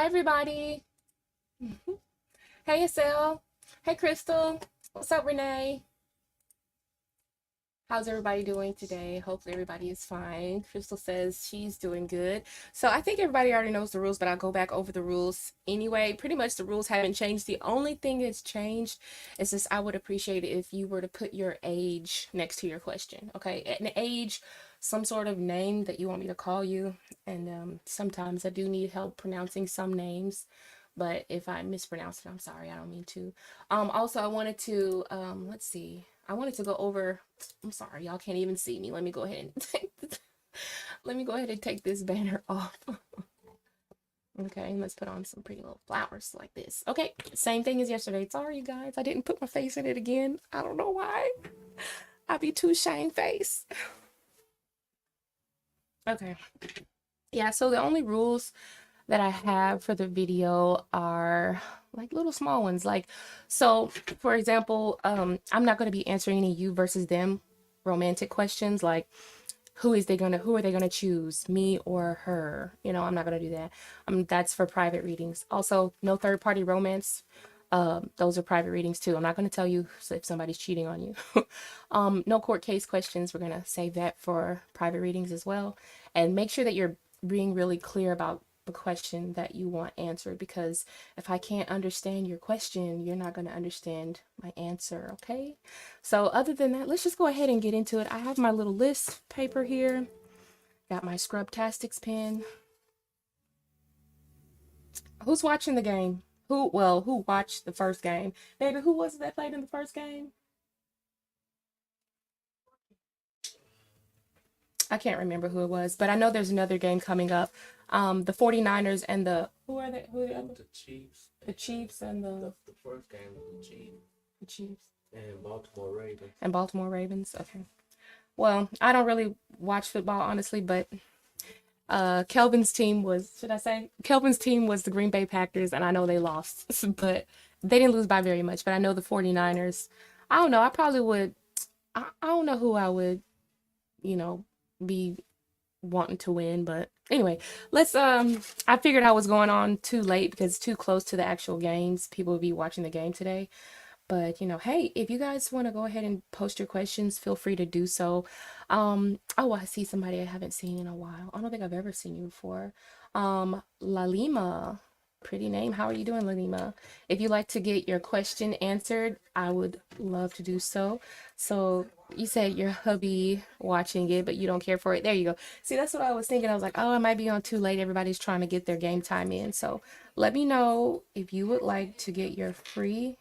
Hi, everybody. Hey, Estelle. Hey, Crystal. What's up, Renee? How's everybody doing today? Hopefully everybody is fine. Crystal says she's doing good. So I think everybody already knows the rules, but I'll go back over the rules anyway. Pretty much the rules haven't changed. The only thing that's changed is this: I would appreciate it if you were to put your age next to your question. Okay, an age, some sort of name that you want me to call you. And sometimes I do need help pronouncing some names. But if I mispronounce it, I'm sorry. I don't mean to. Also, I wanted to, let's see. I wanted to go over, I'm sorry, y'all can't even see me. Let me go ahead and let me go ahead and take this banner off. Okay, let's put on some pretty little flowers like this. Okay, same thing as yesterday. Sorry, you guys. I didn't put my face in it again. I don't know why. I'd be too shamefaced. Okay. Yeah, so the only rules that I have for the video are like little small ones. Like, so for example, I'm not going to be answering any you versus them romantic questions like who are they gonna choose, me or her? You know, I'm not gonna do that. That's for private readings. Also, no third party romance. Those are private readings too. I'm not going to tell you if somebody's cheating on you. No court case questions. We're going to save that for private readings as well. And make sure that you're being really clear about the question that you want answered, because if I can't understand your question, you're not going to understand my answer. Okay. So other than that, let's just go ahead and get into it. I have my little list paper here. Got my Scrubtastics pen. Who's watching the game? Who watched the first game? Baby, who was it that played in the first game? I can't remember who it was, but I know there's another game coming up. The 49ers and the who are they? Who are the other? The Chiefs. The Chiefs and The first game was the Chiefs. The Chiefs. And Baltimore Ravens. And Baltimore Ravens. Okay. Well, I don't really watch football honestly, but Kelvin's team was, should I say? Kelvin's team was the Green Bay Packers, and I know they lost, but they didn't lose by very much. But I know the 49ers. I don't know. I probably would. I don't know who I would, you know, be wanting to win, but anyway, let's I figured I was going on too late because it's too close to the actual games. People will be watching the game today. But you know, hey, if you guys want to go ahead and post your questions, feel free to do so. Oh, I see somebody I haven't seen in a while. I don't think I've ever seen you before. Lalima, pretty name. How are you doing, Lalima? If you'd like to get your question answered, I would love to do so. So you said your hubby watching it, but you don't care for it. There you go. See, that's what I was thinking. I was like, oh, I might be on too late. Everybody's trying to get their game time in. So let me know if you would like to get your free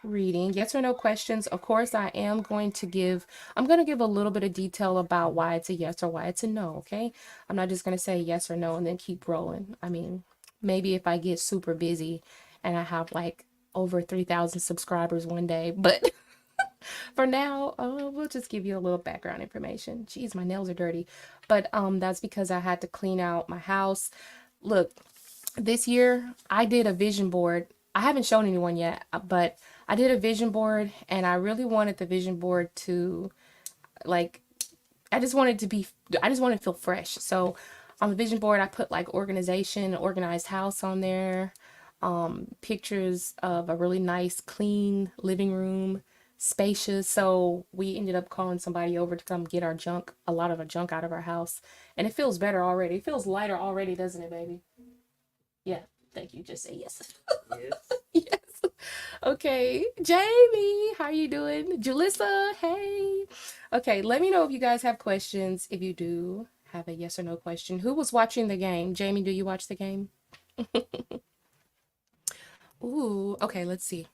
reading. Yes or no questions. Of course, I'm going to give a little bit of detail about why it's a yes or why it's a no, okay? I'm not just going to say yes or no and then keep rolling. I mean, maybe if I get super busy and I have like over 3,000 subscribers one day, but for now, we'll just give you a little background information. Jeez, my nails are dirty. But that's because I had to clean out my house. Look, this year I did a vision board. I haven't shown anyone yet, but I did a vision board and I really wanted the vision board to like, I just wanted to feel fresh. So on the vision board, I put like organization, organized house on there, pictures of a really nice, clean living room, spacious. So we ended up calling somebody over to come get a lot of our junk out of our house. And it feels better already. It feels lighter already, doesn't it, baby? Yeah, thank you. Just say yes. Yes. Yes. Okay, Jamie, how you doing? Julissa, hey. Okay, let me know if you guys have questions. If you do have a yes or no question. Who was watching the game? Jamie, do you watch the game? Ooh, okay, let's see.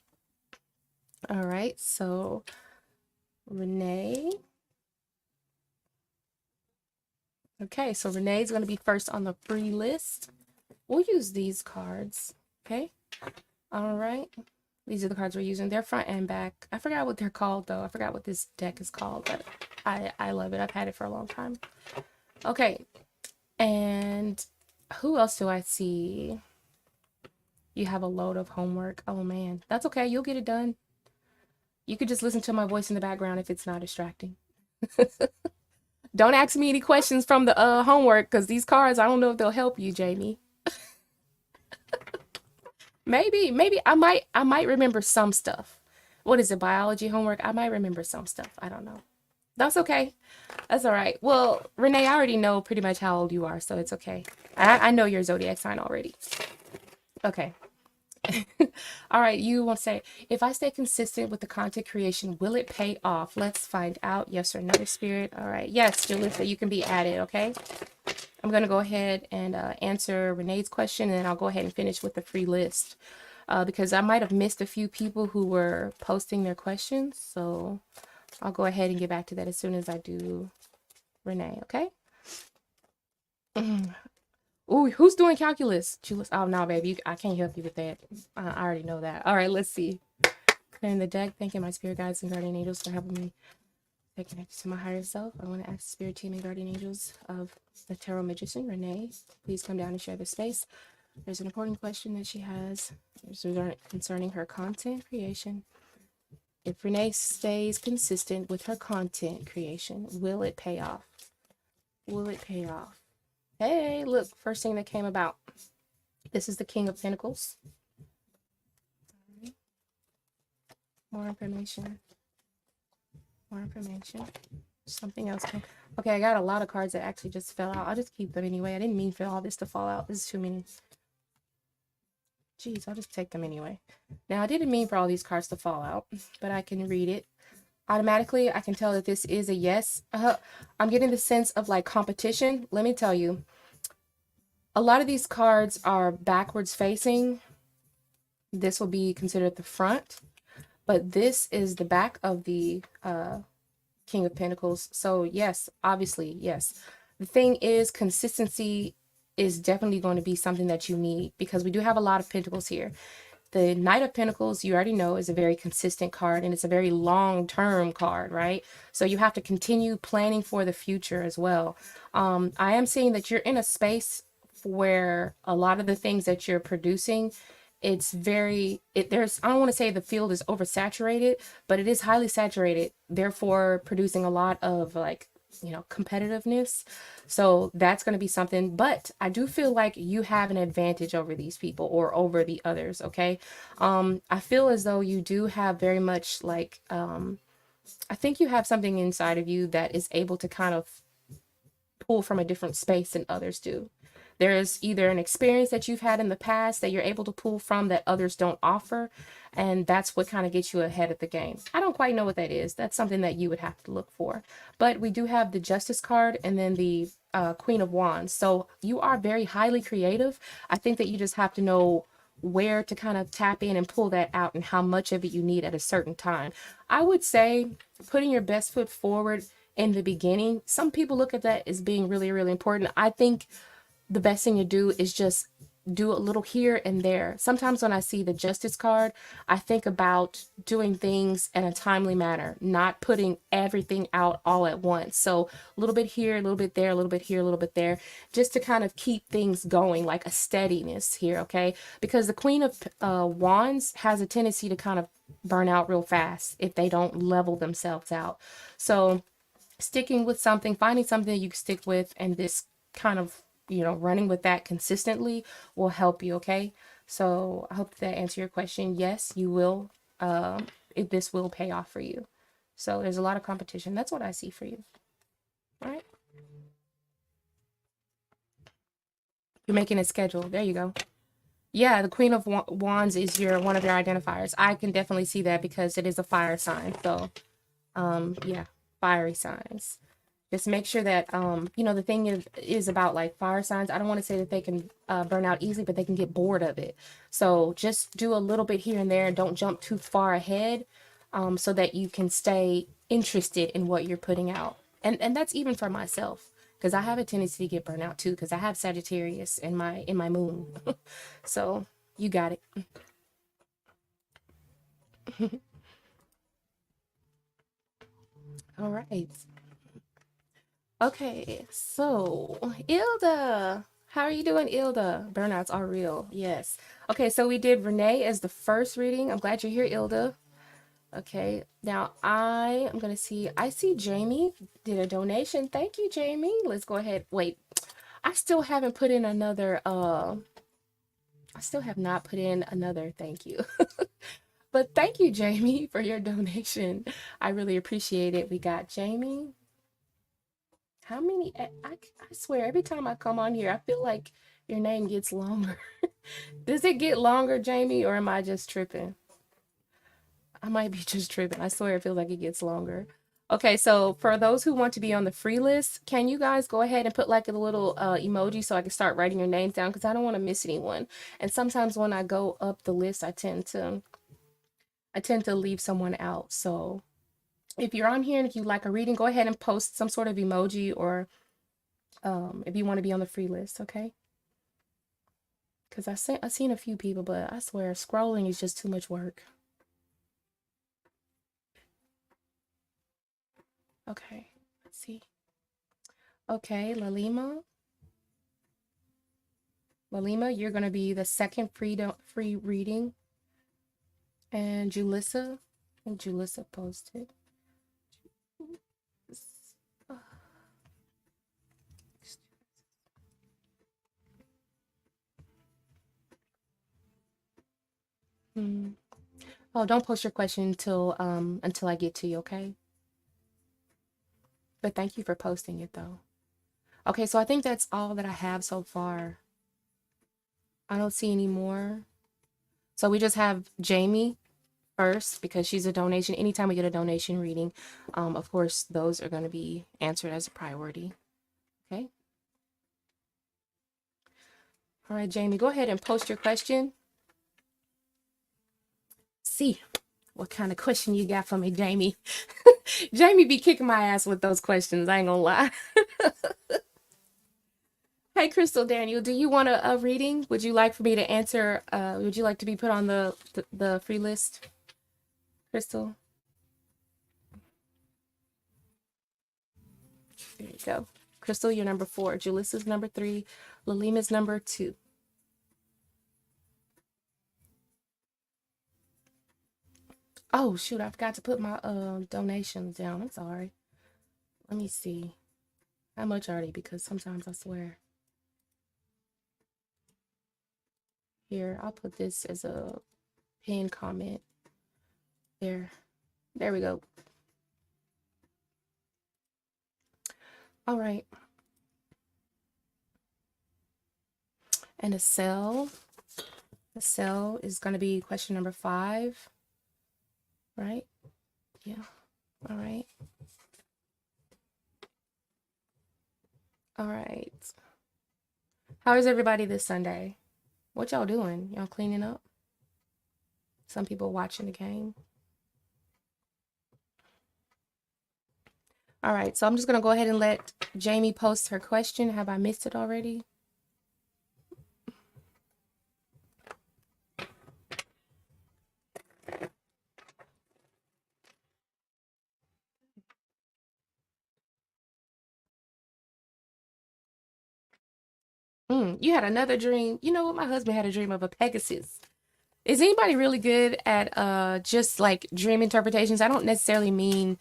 All right, so Renee. Okay, so Renee's going to be first on the free list. We'll use these cards, okay? All right. These are the cards we're using. They're front and back. I forgot what they're called, though. I forgot what this deck is called, but I love it. I've had it for a long time. Okay. And who else do I see? You have a load of homework. Oh, man. That's okay. You'll get it done. You could just listen to my voice in the background if it's not distracting. Don't ask me any questions from the homework, because these cards, I don't know if they'll help you, Jamie. Maybe I might remember some stuff. What is it, biology homework? I might remember some stuff. I don't know. That's okay. That's all right. Well, Renee, I already know pretty much how old you are, so it's okay. I know your zodiac sign already. Okay. All right, you want to say, if I stay consistent with the content creation, will it pay off? Let's find out. Yes or no, Spirit. All right. Yes, Jalissa, you can be added, okay? I'm going to go ahead and answer Renee's question, and then I'll go ahead and finish with the free list because I might have missed a few people who were posting their questions. So I'll go ahead and get back to that as soon as I do Renee, okay? Ooh, who's doing calculus? Julius. Oh, no, baby. I can't help you with that. I already know that. All right, let's see. Clearing the deck. Thanking my spirit guides and guardian angels for helping me stay connected to my higher self. I want to ask the spirit team and guardian angels of the tarot magician, Renee. Please come down and share the space. There's an important question that she has concerning her content creation. If Renee stays consistent with her content creation, will it pay off? Will it pay off? Hey, look, first thing that came about. This is the King of Pentacles. More information. More information. Something else. Okay, I got a lot of cards that actually just fell out. I'll just keep them anyway. I didn't mean for all this to fall out. This is too many. Jeez, I'll just take them anyway. Now, I didn't mean for all these cards to fall out, but I can read it. Automatically, I can tell that this is a yes. I'm getting the sense of like competition. Let me tell you, a lot of these cards are backwards facing. This will be considered the front, but this is the back of the King of Pentacles. So yes, obviously, yes. The thing is, consistency is definitely going to be something that you need because we do have a lot of pentacles here. The Knight of Pentacles, you already know, is a very consistent card and it's a very long-term card, right? So you have to continue planning for the future as well. I am seeing that you're in a space where a lot of the things that you're producing, it's very, there's, I don't want to say the field is oversaturated, but it is highly saturated, therefore producing a lot of like, you know, competitiveness. So that's going to be something, but I do feel like you have an advantage over these people or over the others. Okay. I feel as though you do have very much like, I think you have something inside of you that is able to kind of pull from a different space than others do. There's either an experience that you've had in the past that you're able to pull from that others don't offer. And that's what kind of gets you ahead of the game. I don't quite know what that is. That's something that you would have to look for. But we do have the Justice card and then the Queen of Wands. So you are very highly creative. I think that you just have to know where to kind of tap in and pull that out and how much of it you need at a certain time. I would say putting your best foot forward in the beginning. Some people look at that as being really, really important. I think the best thing to do is just do a little here and there. Sometimes when I see the Justice card, I think about doing things in a timely manner, not putting everything out all at once. So a little bit here, a little bit there, a little bit here, a little bit there, just to kind of keep things going, like a steadiness here, okay? Because the Queen of Wands has a tendency to kind of burn out real fast if they don't level themselves out. So sticking with something, finding something that you can stick with, and this kind of, you know, running with that consistently will help you. Okay. So I hope that answered your question. Yes, you will. If this will pay off for you. So there's a lot of competition. That's what I see for you. All right. You're making a schedule. There you go. Yeah, the Queen of Wands is one of your identifiers. I can definitely see that because it is a fire sign. So, yeah, fiery signs. Just make sure that, you know, the thing is about like fire signs. I don't want to say that they can burn out easily, but they can get bored of it. So just do a little bit here and there and don't jump too far ahead so that you can stay interested in what you're putting out. And that's even for myself because I have a tendency to get burnt out too because I have Sagittarius in my moon. So you got it. All right. Okay, so Ilda, how are you doing, Ilda? Burnouts are real, yes. Okay, so we did Renee as the first reading. I'm glad you're here, Ilda. Okay, now I am gonna see. I see Jamie did a donation. Thank you, Jamie. Let's go ahead. Wait, I still haven't put in another. I still have not put in another thank you. But thank you, Jamie, for your donation. I really appreciate it. We got Jamie. How many? I swear, every time I come on here, I feel like your name gets longer. Does it get longer, Jamie, or am I just tripping? I might be just tripping. I swear it feels like it gets longer. Okay, so for those who want to be on the free list, can you guys go ahead and put like a little emoji so I can start writing your names down because I don't want to miss anyone. And sometimes when I go up the list, I tend to leave someone out. So if you're on here and if you like a reading, go ahead and post some sort of emoji or if you want to be on the free list, okay? Because I've seen a few people, but I swear scrolling is just too much work. Okay, let's see. Okay, Lalima. Lalima, you're going to be the second free reading. And Julissa, I think Julissa posted. Oh, don't post your question until I get to you, okay? But thank you for posting it though. Okay, so I think that's all that I have so far. I don't see any more. So we just have Jamie first because she's a donation. Anytime we get a donation reading, of course, those are going to be answered as a priority. Okay. All right, Jamie, go ahead and post your question. See what kind of question you got for me, Jamie. Jamie be kicking my ass with those questions. I ain't gonna lie. Hey, Crystal Daniel, do you want a reading? Would you like for me to answer? Would you like to be put on the free list, Crystal? There you go. Crystal, you're number 4. Julissa's number 3. Lalima's number 2. Oh, shoot, I forgot to put my donations down. I'm sorry. Let me see. How much are they? Because sometimes I swear. Here, I'll put this as a pinned comment. There we go. All right. And the cell is going to be question number 5, right? Yeah. All right. All right. How is everybody this Sunday? What y'all doing? Y'all cleaning up? Some people watching the game. All right, so I'm just going to go ahead and let Jamie post her question. Have I missed it already? You had another dream. You know what? My husband had a dream of a Pegasus. Is anybody really good at just like dream interpretations? I don't necessarily mean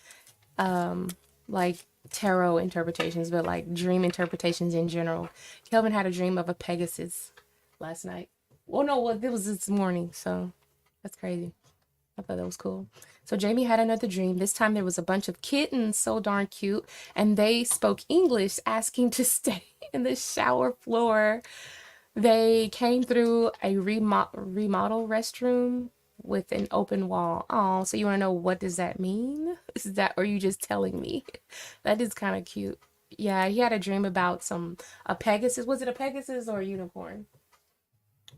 like tarot interpretations, but like dream interpretations in general. Kelvin had a dream of a Pegasus last night. Well, no, well, it was this morning, so that's crazy. I thought that was cool. So Jamie had another dream. This time there was a bunch of kittens, so darn cute, and they spoke English, asking to stay in the shower floor. They came through a remodel restroom with an open wall. Oh, so you want to know what does that mean? Is that, or are you just telling me? That is kind of cute. Yeah, he had a dream about a Pegasus. Was it a Pegasus or a unicorn?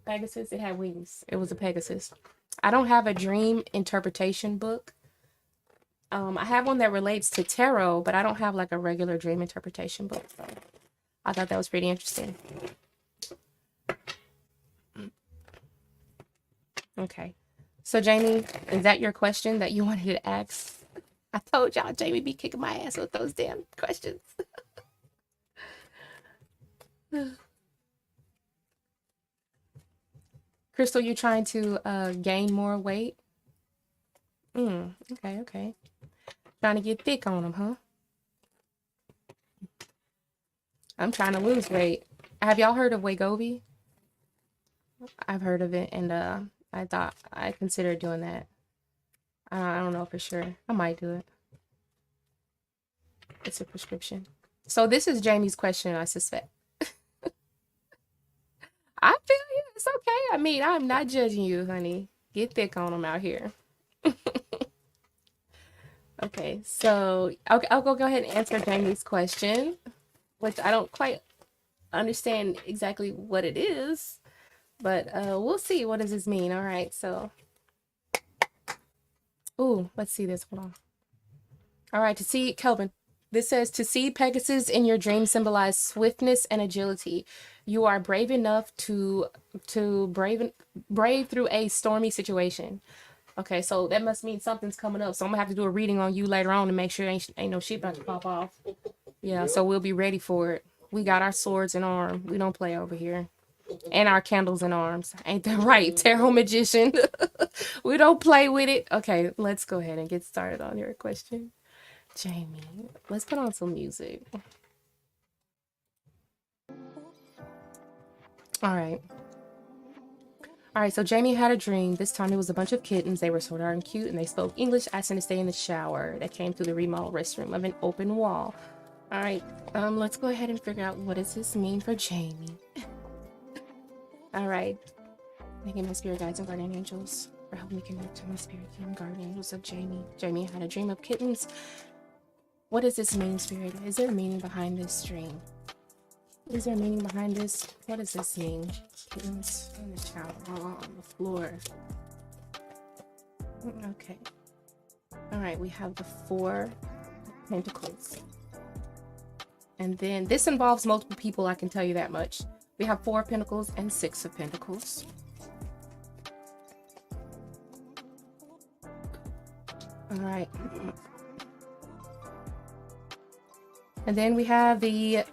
Pegasus. It had wings. It was a Pegasus. I don't have a dream interpretation book. I have one that relates to tarot, but I don't have like a regular dream interpretation book. So I thought that was pretty interesting. Okay. So Jamie, is that your question that you wanted to ask? I told y'all Jamie be kicking my ass with those damn questions. Crystal, you trying to gain more weight? Okay. Trying to get thick on them, huh? I'm trying to lose weight. Have y'all heard of Wegovy? I've heard of it, and I thought I considered doing that. I don't know for sure. I might do it. It's a prescription. So this is Jamie's question, I suspect. I feel you. It's okay. I mean, I'm not judging you, honey. Get thick on them out here. Okay, so I'll go ahead and answer Jamie's question, which I don't quite understand exactly what it is, but we'll see. What does this mean? All right, so, ooh, let's see this. Hold on. All right, to see Kelvin. This says to see Pegasus in your dream symbolize swiftness and agility. You are brave enough to brave through a stormy situation. Okay, so that must mean something's coming up. So I'm gonna have to do a reading on you later on to make sure ain't no shit about to pop off. Yeah, so we'll be ready for it. We got our swords and arm. We don't play over here. And our candles and arms. Ain't that right, tarot magician? We don't play with it. Okay, let's go ahead and get started on your question. Jamie, let's put on some music. All right. All right, so Jamie had a dream. This time it was a bunch of kittens. They were so darn cute, and they spoke English, asking to stay in the shower that came through the remodeled restroom of an open wall. All right, let's go ahead and figure out what does this mean for Jamie. All right. Thank you, my spirit guides and guardian angels, for helping me connect to my spirit and guardian angels of Jamie. Jamie had a dream of kittens. What does this mean, Spirit? Is there a meaning behind this dream? Is there a meaning behind this? What does this mean? Kittens in the shower, on the floor. Okay. All right, we have the 4 of Pentacles. And then this involves multiple people, I can tell you that much. We have 4 of Pentacles and 6 of Pentacles. All right. And then we have the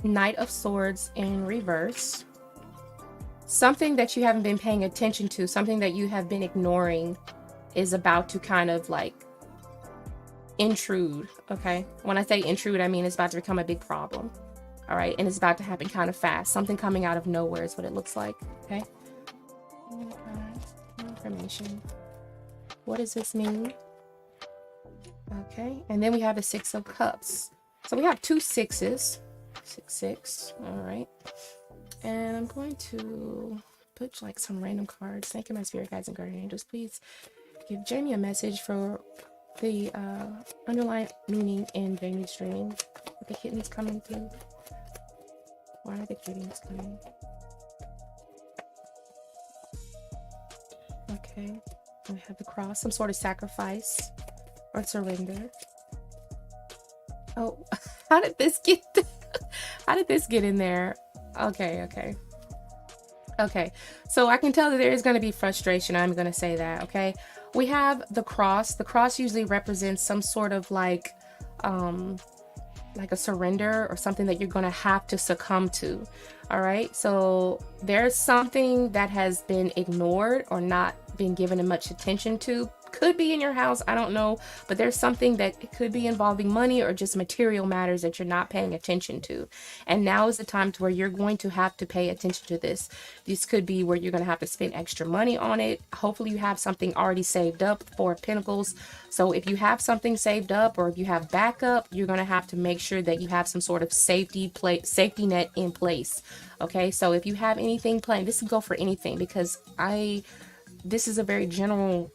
Knight of Swords in reverse. Something that you haven't been paying attention to, something that you have been ignoring is about to kind of like intrude, okay? When I say intrude, I mean it's about to become a big problem, all right? And it's about to happen kind of fast. Something coming out of nowhere is what it looks like, okay? Information. What does this mean? Okay, and then we have the 6 of Cups. So we have 2 6s. 6, 6. All right. And I'm going to put like some random cards. Thank you, my spirit guides and guardian angels. Please give Jamie a message for the underlying meaning in Jamie's dream. Are the kittens coming through? Why are the kittens coming? Okay. We have the cross, some sort of sacrifice or surrender. Oh, how did this get how did this get in there? Okay. So I can tell that there is going to be frustration. I'm going to say that. Okay, we have the cross. The cross usually represents some sort of like a surrender or something that you're going to have to succumb to. All right, so there's something that has been ignored or not been given much attention to. Could be in your house, I don't know, but there's something that could be involving money or just material matters that you're not paying attention to. And now is the time to where you're going to have to pay attention to this. This could be where you're going to have to spend extra money on it. Hopefully you have something already saved up. 4 of Pentacles. So if you have something saved up or if you have backup, you're going to have to make sure that you have some sort of safety net in place. Okay, so if you have anything planned, this would go for anything, because this is a very general,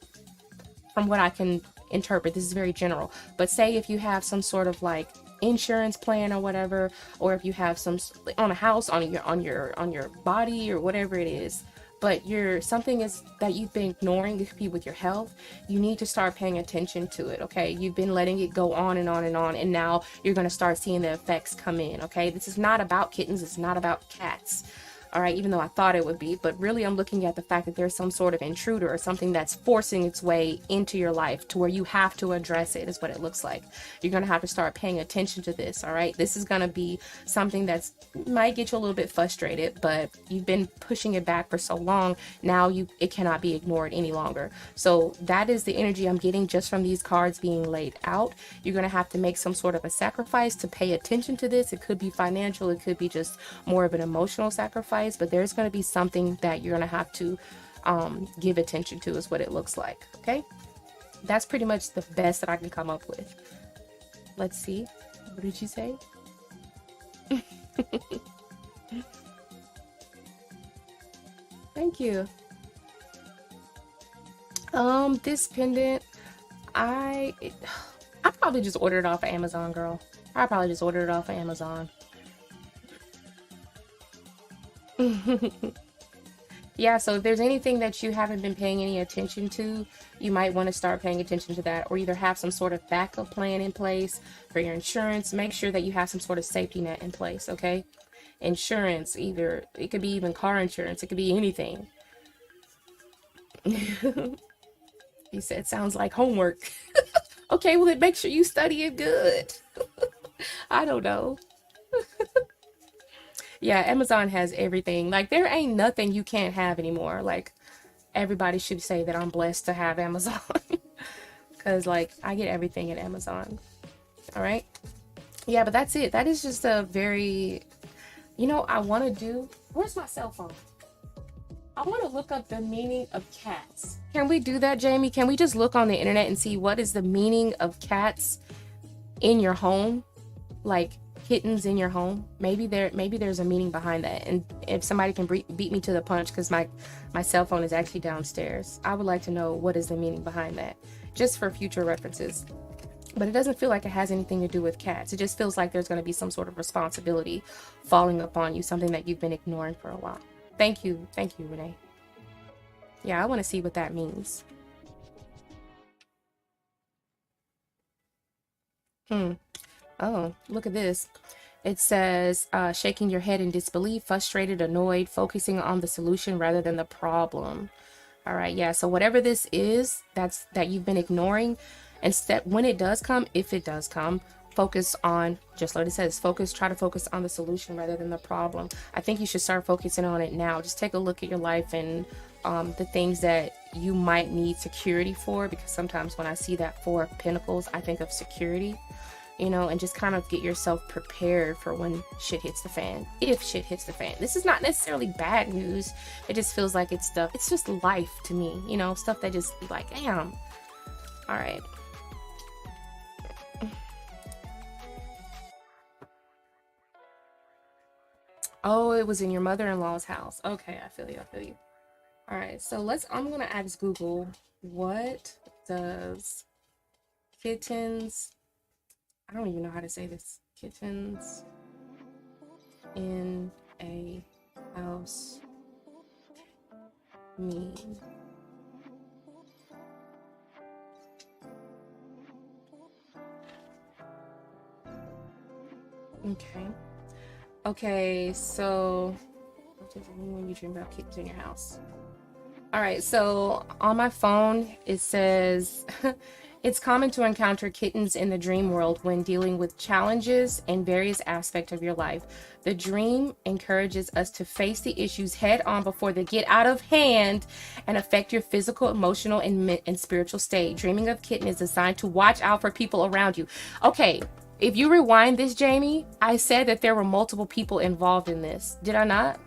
from what I can interpret, this is very general. But say if you have some sort of like insurance plan or whatever, or if you have some on a house, on your body or whatever it is, but something is that you've been ignoring. It could be with your health. You need to start paying attention to it. Okay, you've been letting it go on and on and on, and now you're going to start seeing the effects come in. Okay, this is not about kittens. It's not about cats. All right, even though I thought it would be, but really I'm looking at the fact that there's some sort of intruder or something that's forcing its way into your life to where you have to address it, is what it looks like. You're going to have to start paying attention to this, all right? This is going to be something that's might get you a little bit frustrated, but you've been pushing it back for so long. Now it cannot be ignored any longer. So that is the energy I'm getting just from these cards being laid out. You're going to have to make some sort of a sacrifice to pay attention to this. It could be financial. It could be just more of an emotional sacrifice. wise, but there's going to be something that you're going to have to give attention to, is what it looks like. Okay, that's pretty much the best that I can come up with. Let's see, what did you say? Thank you. This pendant, I probably just ordered it off of Amazon, girl. I probably just ordered it off of Amazon. Yeah, so if there's anything that you haven't been paying any attention to, you might want to start paying attention to that, or either have some sort of backup plan in place for your insurance. Make sure that you have some sort of safety net in place, okay? Insurance, either it could be even car insurance, it could be anything. He said, sounds like homework. Okay, well, then make sure you study it good. I don't know. Yeah, Amazon has everything. Like, there ain't nothing you can't have anymore. Like, everybody should say that I'm blessed to have Amazon. Because, like, I get everything at Amazon. All right? Yeah, but that's it. That is just a very... You know, I want to do... Where's my cell phone? I want to look up the meaning of cats. Can we do that, Jamie? Can we just look on the internet and see what is the meaning of cats in your home? Like, kittens in your home? Maybe there's a meaning behind that. And if somebody can beat me to the punch, because my cell phone is actually downstairs, I would like to know what is the meaning behind that, just for future references. But it doesn't feel like it has anything to do with cats. It just feels like there's going to be some sort of responsibility falling upon you, something that you've been ignoring for a while. Thank you, Renee. Yeah, I want to see what that means. Oh, look at this. It says, shaking your head in disbelief, frustrated, annoyed, focusing on the solution rather than the problem. All right, yeah, so whatever this is that you've been ignoring, instead, when it does come, if it does come, focus on, just like it says, try to focus on the solution rather than the problem. I think you should start focusing on it now. Just take a look at your life and the things that you might need security for, because sometimes when I see that Four of Pentacles, I think of security. You know, and just kind of get yourself prepared for when shit hits the fan. If shit hits the fan. This is not necessarily bad news. It just feels like it's stuff. It's just life to me. You know, stuff that just be like, damn. All right. Oh, it was in your mother-in-law's house. Okay, I feel you. All right, so I'm going to ask Google, what does kittens... I don't even know how to say this. Kittens in a house mean? Okay, so what does it mean when you dream about kittens in your house? All right, so on my phone, it says... It's common to encounter kittens in the dream world when dealing with challenges in various aspects of your life. The dream encourages us to face the issues head on before they get out of hand and affect your physical, emotional, and spiritual state. Dreaming of kitten is designed to watch out for people around you. Okay, if you rewind this, Jamie, I said that there were multiple people involved in this. Did I not?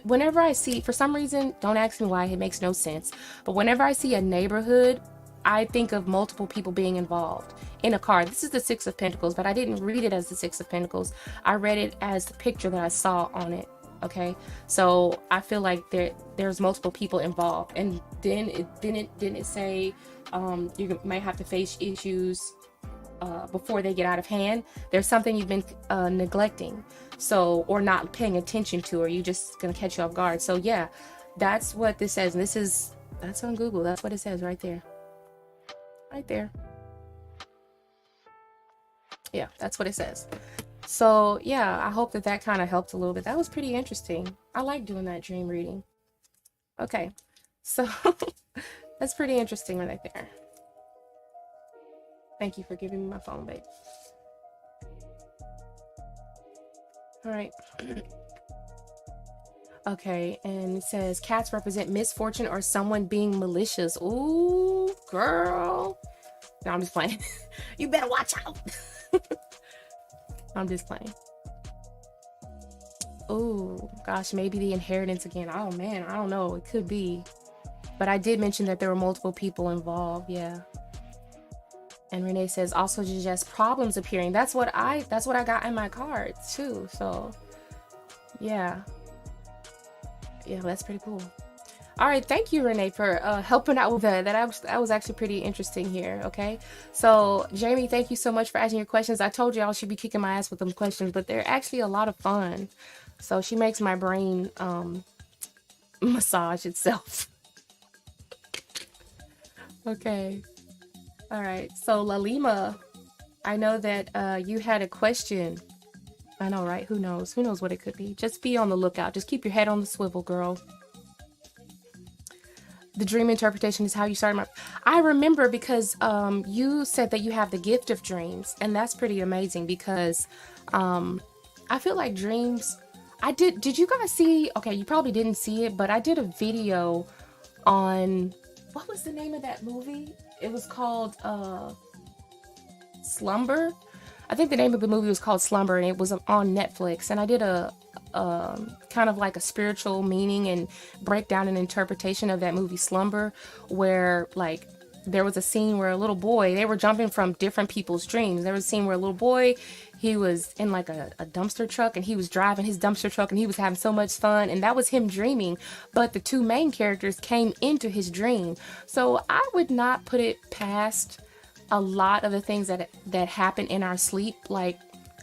Whenever I see, for some reason, don't ask me why, it makes no sense, but whenever I see a neighborhood, I think of multiple people being involved in a card. This is the Six of Pentacles, but I didn't read it as the Six of Pentacles. I read it as the picture that I saw on it. Okay, so I feel like there's multiple people involved, and then didn't it say you might have to face issues before they get out of hand. There's something you've been neglecting, so, or not paying attention to, or you just gonna catch you off guard. So yeah, that's what this says, and that's on Google. That's what it says right there. Right there. Yeah, that's what it says. So yeah, I hope that kind of helped a little bit. That was pretty interesting. I like doing that dream reading. Okay, so that's pretty interesting right there. Thank you for giving me my phone, babe. All right. Okay, and it says cats represent misfortune or someone being malicious. Ooh, girl. No, I'm just playing. You better watch out. I'm just playing. Oh, gosh, maybe the inheritance again. Oh, man, I don't know. It could be. But I did mention that there were multiple people involved. Yeah. And Renee says also just problems appearing. That's what I got in my cards too. So yeah. Yeah, that's pretty cool. All right, thank you, Renee, for helping out with that. That was actually pretty interesting here. Okay, so Jamie, thank you so much for asking your questions. I told you I should be kicking my ass with them questions, but they're actually a lot of fun. So she makes my brain massage itself. Okay. All right. So Lalima, I know that you had a question. I know, right? Who knows? Who knows what it could be? Just be on the lookout. Just keep your head on the swivel, girl. The dream interpretation is how you started my... I remember because you said that you have the gift of dreams, and that's pretty amazing because I feel like dreams... Did you guys see... Okay, you probably didn't see it, but I did a video on... What was the name of that movie? It was called Slumber. I think the name of the movie was called Slumber, and it was on Netflix. And I did a kind of like a spiritual meaning and breakdown and interpretation of that movie Slumber, where like there was a scene where a little boy, they were jumping from different people's dreams. There was a scene where a little boy, he was in like a dumpster truck, and he was driving his dumpster truck, and he was having so much fun, and that was him dreaming. But the two main characters came into his dream. So I would not put it past a lot of the things that happen in our sleep. Like,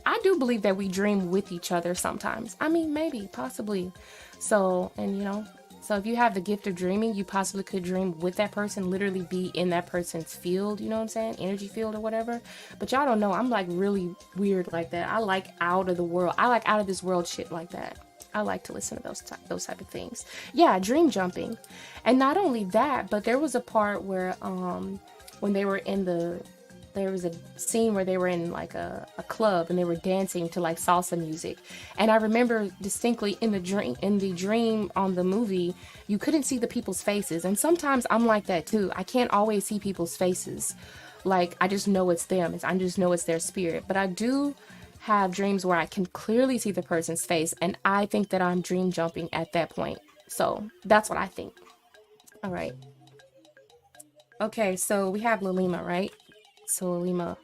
I do believe that we dream with each other sometimes. I mean, maybe, possibly. So, and you know, so if you have the gift of dreaming, you possibly could dream with that person, literally be in that person's field, you know what I'm saying? Energy field or whatever. But y'all don't know, I'm like really weird like that. I like out of the world. I like out of this world shit like that. I like to listen to those type of things. Yeah, dream jumping. And not only that, but there was a part where when they were in there was a scene where they were in like a club, and they were dancing to like salsa music. And I remember distinctly in the dream on the movie, you couldn't see the people's faces. And sometimes I'm like that too. I can't always see people's faces. Like, I just know it's them. I just know it's their spirit. But I do have dreams where I can clearly see the person's face, and I think that I'm dream jumping at that point. So that's what I think. All right. Okay, so we have Lalima, right? So Lalima.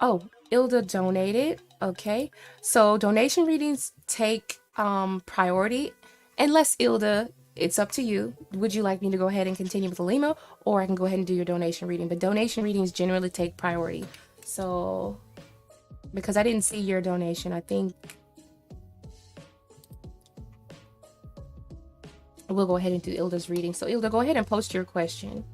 Oh, Ilda donated. Okay. So donation readings take priority. Unless Ilda, it's up to you. Would you like me to go ahead and continue with Lalima, or I can go ahead and do your donation reading? But donation readings generally take priority. So because I didn't see your donation, I think we'll go ahead and do Ilda's reading. So Ilda, go ahead and post your question.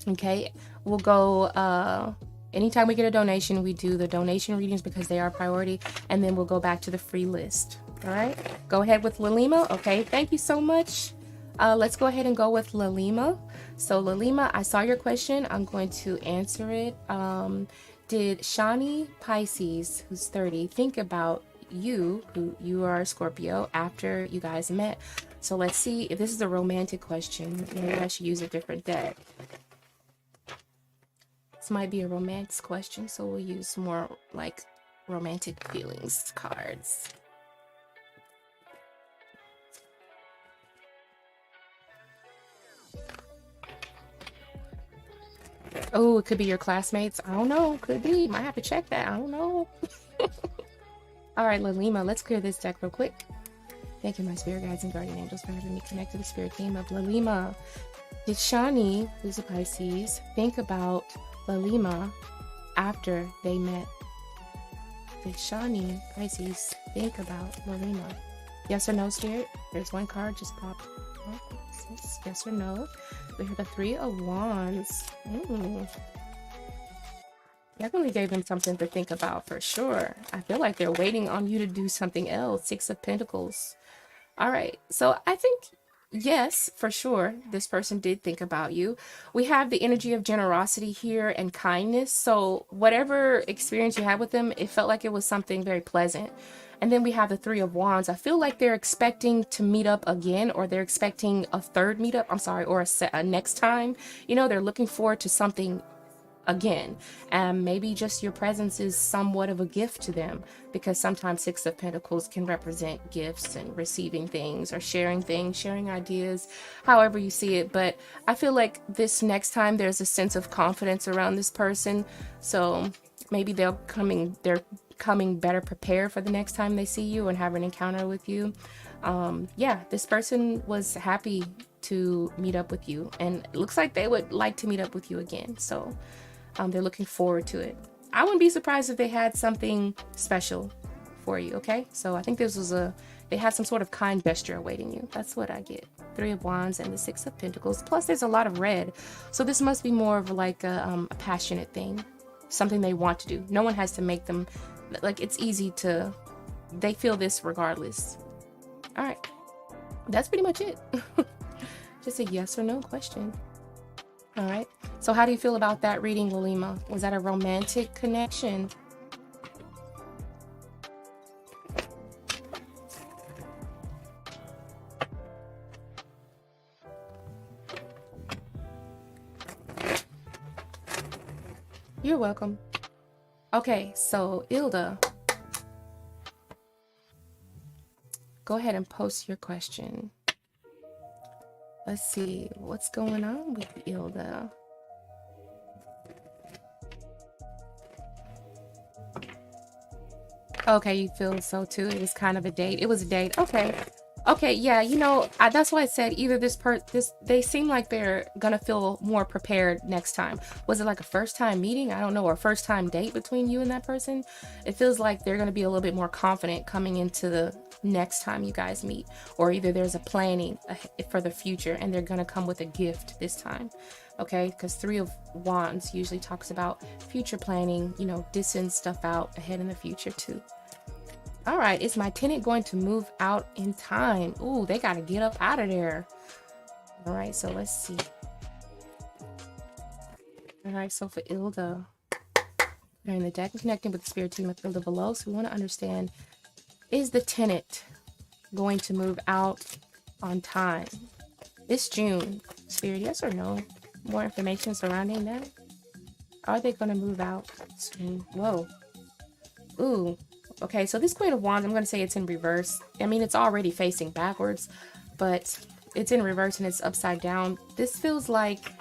Okay, we'll go anytime we get a donation, we do the donation readings because they are priority, and then we'll go back to the free list. All right, go ahead with Lalima. Okay, thank you so much. Let's go ahead and go with Lalima. So Lalima, I saw your question. I'm going to answer it. Did Shani Pisces, who's 30, think about you, who you are a Scorpio, after you guys met? So let's see if this is a romantic question. Maybe I should use a different deck. This might be a romance question, so we'll use more like romantic feelings cards. Oh, it could be your classmates. I don't know. Could be. Might have to check that. I don't know. All right, Lalima, let's clear this deck real quick. Thank you, my spirit guides and guardian angels, for having me connect to the spirit team of Lalima. Did Shani, who's a Pisces, think about Lalima after they met? Did Shani, Pisces, think about Lalima? Yes or no, spirit? There's one card just popped. Yes or no? We have the 3 of Wands. Definitely gave them something to think about for sure. I feel like they're waiting on you to do something else. 6 of Pentacles. All right, so I think yes, for sure, this person did think about you. We have the energy of generosity here and kindness. So whatever experience you had with them, it felt like it was something very pleasant. And then we have the 3 of Wands. I feel like they're expecting to meet up again, or they're expecting a third meetup. I'm sorry, or a next time. You know, they're looking forward to something again. And maybe just your presence is somewhat of a gift to them, because sometimes Six of Pentacles can represent gifts and receiving things or sharing things, sharing ideas, however you see it. But I feel like this next time there's a sense of confidence around this person. So maybe they're coming better prepared for the next time they see you and have an encounter with you. Yeah, this person was happy to meet up with you, and it looks like they would like to meet up with you again. So they're looking forward to it. I wouldn't be surprised if they had something special for you. Okay, so I think this was they had some sort of kind gesture awaiting you. That's what I get. Three of Wands and the Six of Pentacles. Plus there's a lot of red, so this must be more of like a passionate thing, something they want to do. No one has to make them, like, it's easy to, they feel this regardless. All right, that's pretty much it. Just a yes or no question. All right, so how do you feel about that reading, Walima? Was that a romantic connection? You're welcome. Okay, so Ilda, go ahead and post your question. Let's see what's going on with Ilda. Okay, you feel so too. It was kind of a date. It was a date. Okay. Okay, yeah, you know, that's why I said either they seem like they're gonna feel more prepared next time. Was it like a first time meeting? I don't know, or a first time date between you and that person? It feels like they're gonna be a little bit more confident coming into the next time you guys meet, or either there's a planning for the future and they're gonna come with a gift this time. Okay, because Three of Wands usually talks about future planning, you know, dissing stuff out ahead in the future too. All right, is my tenant going to move out in time? Ooh, they got to get up out of there. All right, so let's see. All right, so for Ilda, we're in the deck and connecting with the spirit team of Ilda below. So we want to understand, is the tenant going to move out on time this June? Spirit, yes or no? More information surrounding that. Are they going to move out soon? Whoa. Ooh. Okay, so this Queen of Wands, I'm going to say it's in reverse. I mean, it's already facing backwards, but it's in reverse and it's upside down. This feels like,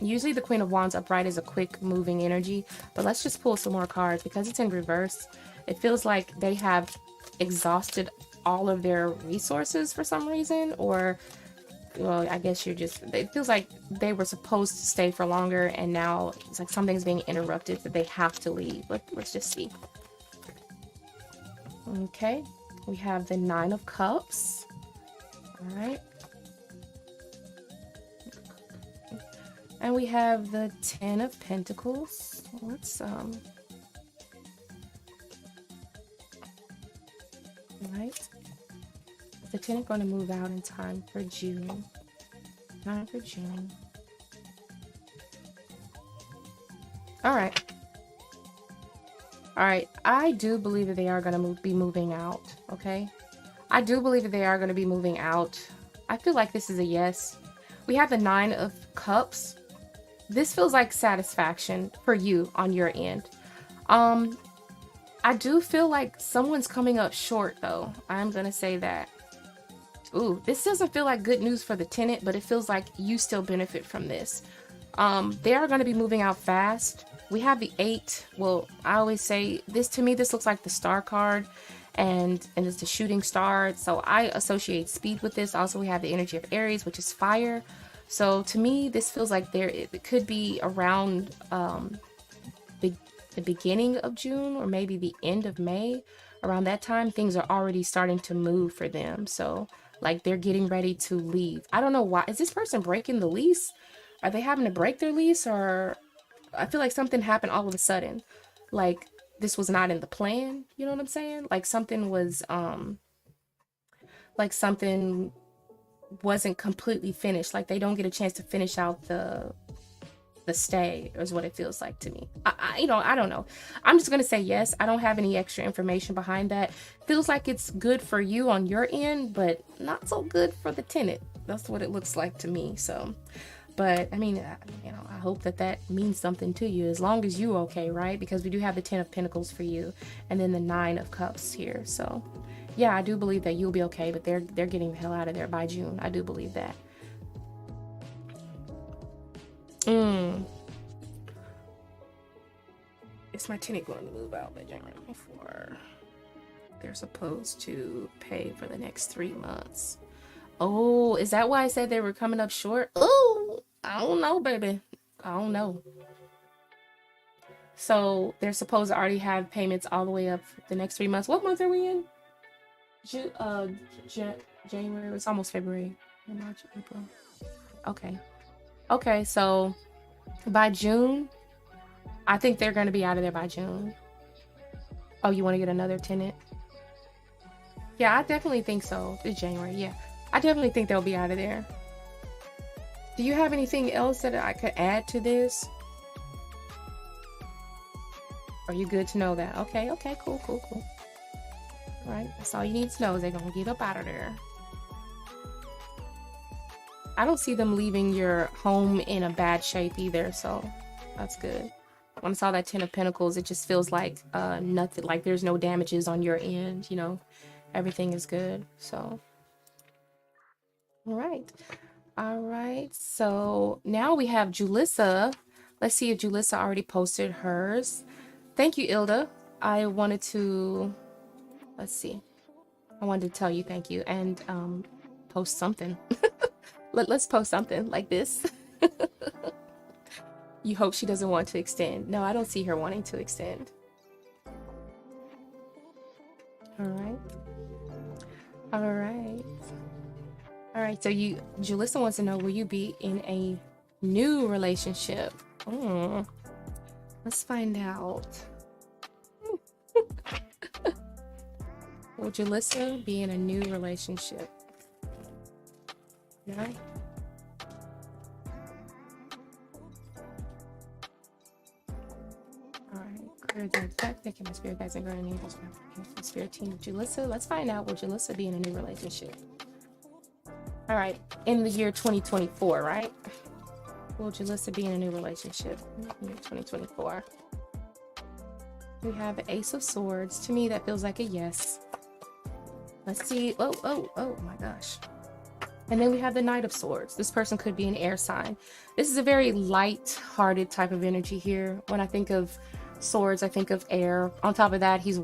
usually the Queen of Wands upright is a quick moving energy, but let's just pull some more cards because it's in reverse. It feels like they have exhausted all of their resources for some reason, or, well, I guess it feels like they were supposed to stay for longer and now it's like something's being interrupted that they have to leave. Let's just see. Okay, we have the Nine of Cups. All right. And we have the Ten of Pentacles. Let's all right. Is the tenant going to move out in time for June? Time for June. All right. All right, I do believe that they are going to be moving out, okay? I do believe that they are going to be moving out. I feel like this is a yes. We have the Nine of Cups. This feels like satisfaction for you on your end. I do feel like someone's coming up short, though. I'm going to say that. Ooh, this doesn't feel like good news for the tenant, but it feels like you still benefit from this. They are going to be moving out fast. We have the 8. Well, I always say this, to me, this looks like the Star card, and it's the shooting star. So I associate speed with this. Also, we have the energy of Aries, which is fire. So to me, this feels like it could be around the beginning of June or maybe the end of May. Around that time, things are already starting to move for them. So like they're getting ready to leave. I don't know why. Is this person breaking the lease? Are they having to break their lease, or I feel like something happened all of a sudden. Like this was not in the plan. You know what I'm saying? Like something was, like something wasn't completely finished. Like they don't get a chance to finish out the stay, is what it feels like to me. I don't know. I'm just gonna say yes. I don't have any extra information behind that. Feels like it's good for you on your end, but not so good for the tenant. That's what it looks like to me. So But I mean, you know, I hope that that means something to you, as long as you're okay, right? Because we do have the 10 of Pentacles for you, and then the 9 of Cups here. So yeah, I do believe that you'll be okay, but they're getting the hell out of there by June. I do believe that. Is my tenant going to move out by January 24? They're supposed to pay for the next 3 months. Oh, is that why I said they were coming up short? Oh, I don't know, baby. I don't know. So they're supposed to already have payments all the way up the next 3 months. What month are we in? January. It's almost February. March, April. Okay. Okay, so by June, I think they're going to be out of there by June. Oh, you want to get another tenant? Yeah, I definitely think so. It's January, yeah. I definitely think they'll be out of there. Do you have anything else that I could add to this? Are you good to know that? Okay, okay, cool. All right, that's all you need to know is they're going to get up out of there. I don't see them leaving your home in a bad shape either, so that's good. When I saw that 10 of Pentacles, it just feels like nothing, like there's no damages on your end, you know, everything is good. So, all right. So now we have Julissa. Let's see if Julissa already posted hers. Thank you, Ilda. I wanted to, let's see. I wanted to tell you thank you and post something. Let's post something like this. You hope she doesn't want to extend. No, I don't see her wanting to extend. All right. So Julissa wants to know, will you be in a new relationship? Let's find out. Will Julissa be in a new relationship? No. Thank you, my spirit guides and guardian angels, my spirit team. Julissa, let's find out, will Julissa be in a new relationship? All right, in the year 2024, right? Will Julissa be in a new relationship in the year 2024? We have Ace of Swords. To me, that feels like a yes. Let's see. Oh my gosh. And then we have the Knight of Swords. This person could be an air sign. This is a very light-hearted type of energy here. When I think of swords, I think of air. On top of that, he's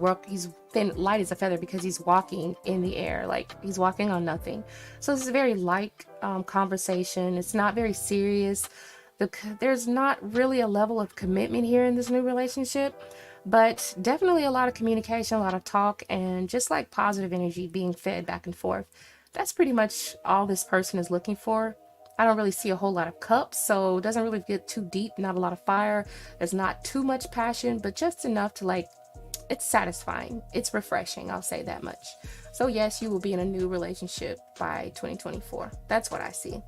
thin, light as a feather because he's walking in the air, like he's walking on nothing. So this is a very light conversation. It's not very serious. There's not really a level of commitment here in this new relationship, but definitely a lot of communication, a lot of talk, and just like positive energy being fed back and forth. That's pretty much all this person is looking for. I don't really see a whole lot of cups, so it doesn't really get too deep, not a lot of fire. There's not too much passion, but just enough to like, it's satisfying. It's refreshing, I'll say that much. So yes, you will be in a new relationship by 2024. That's what I see.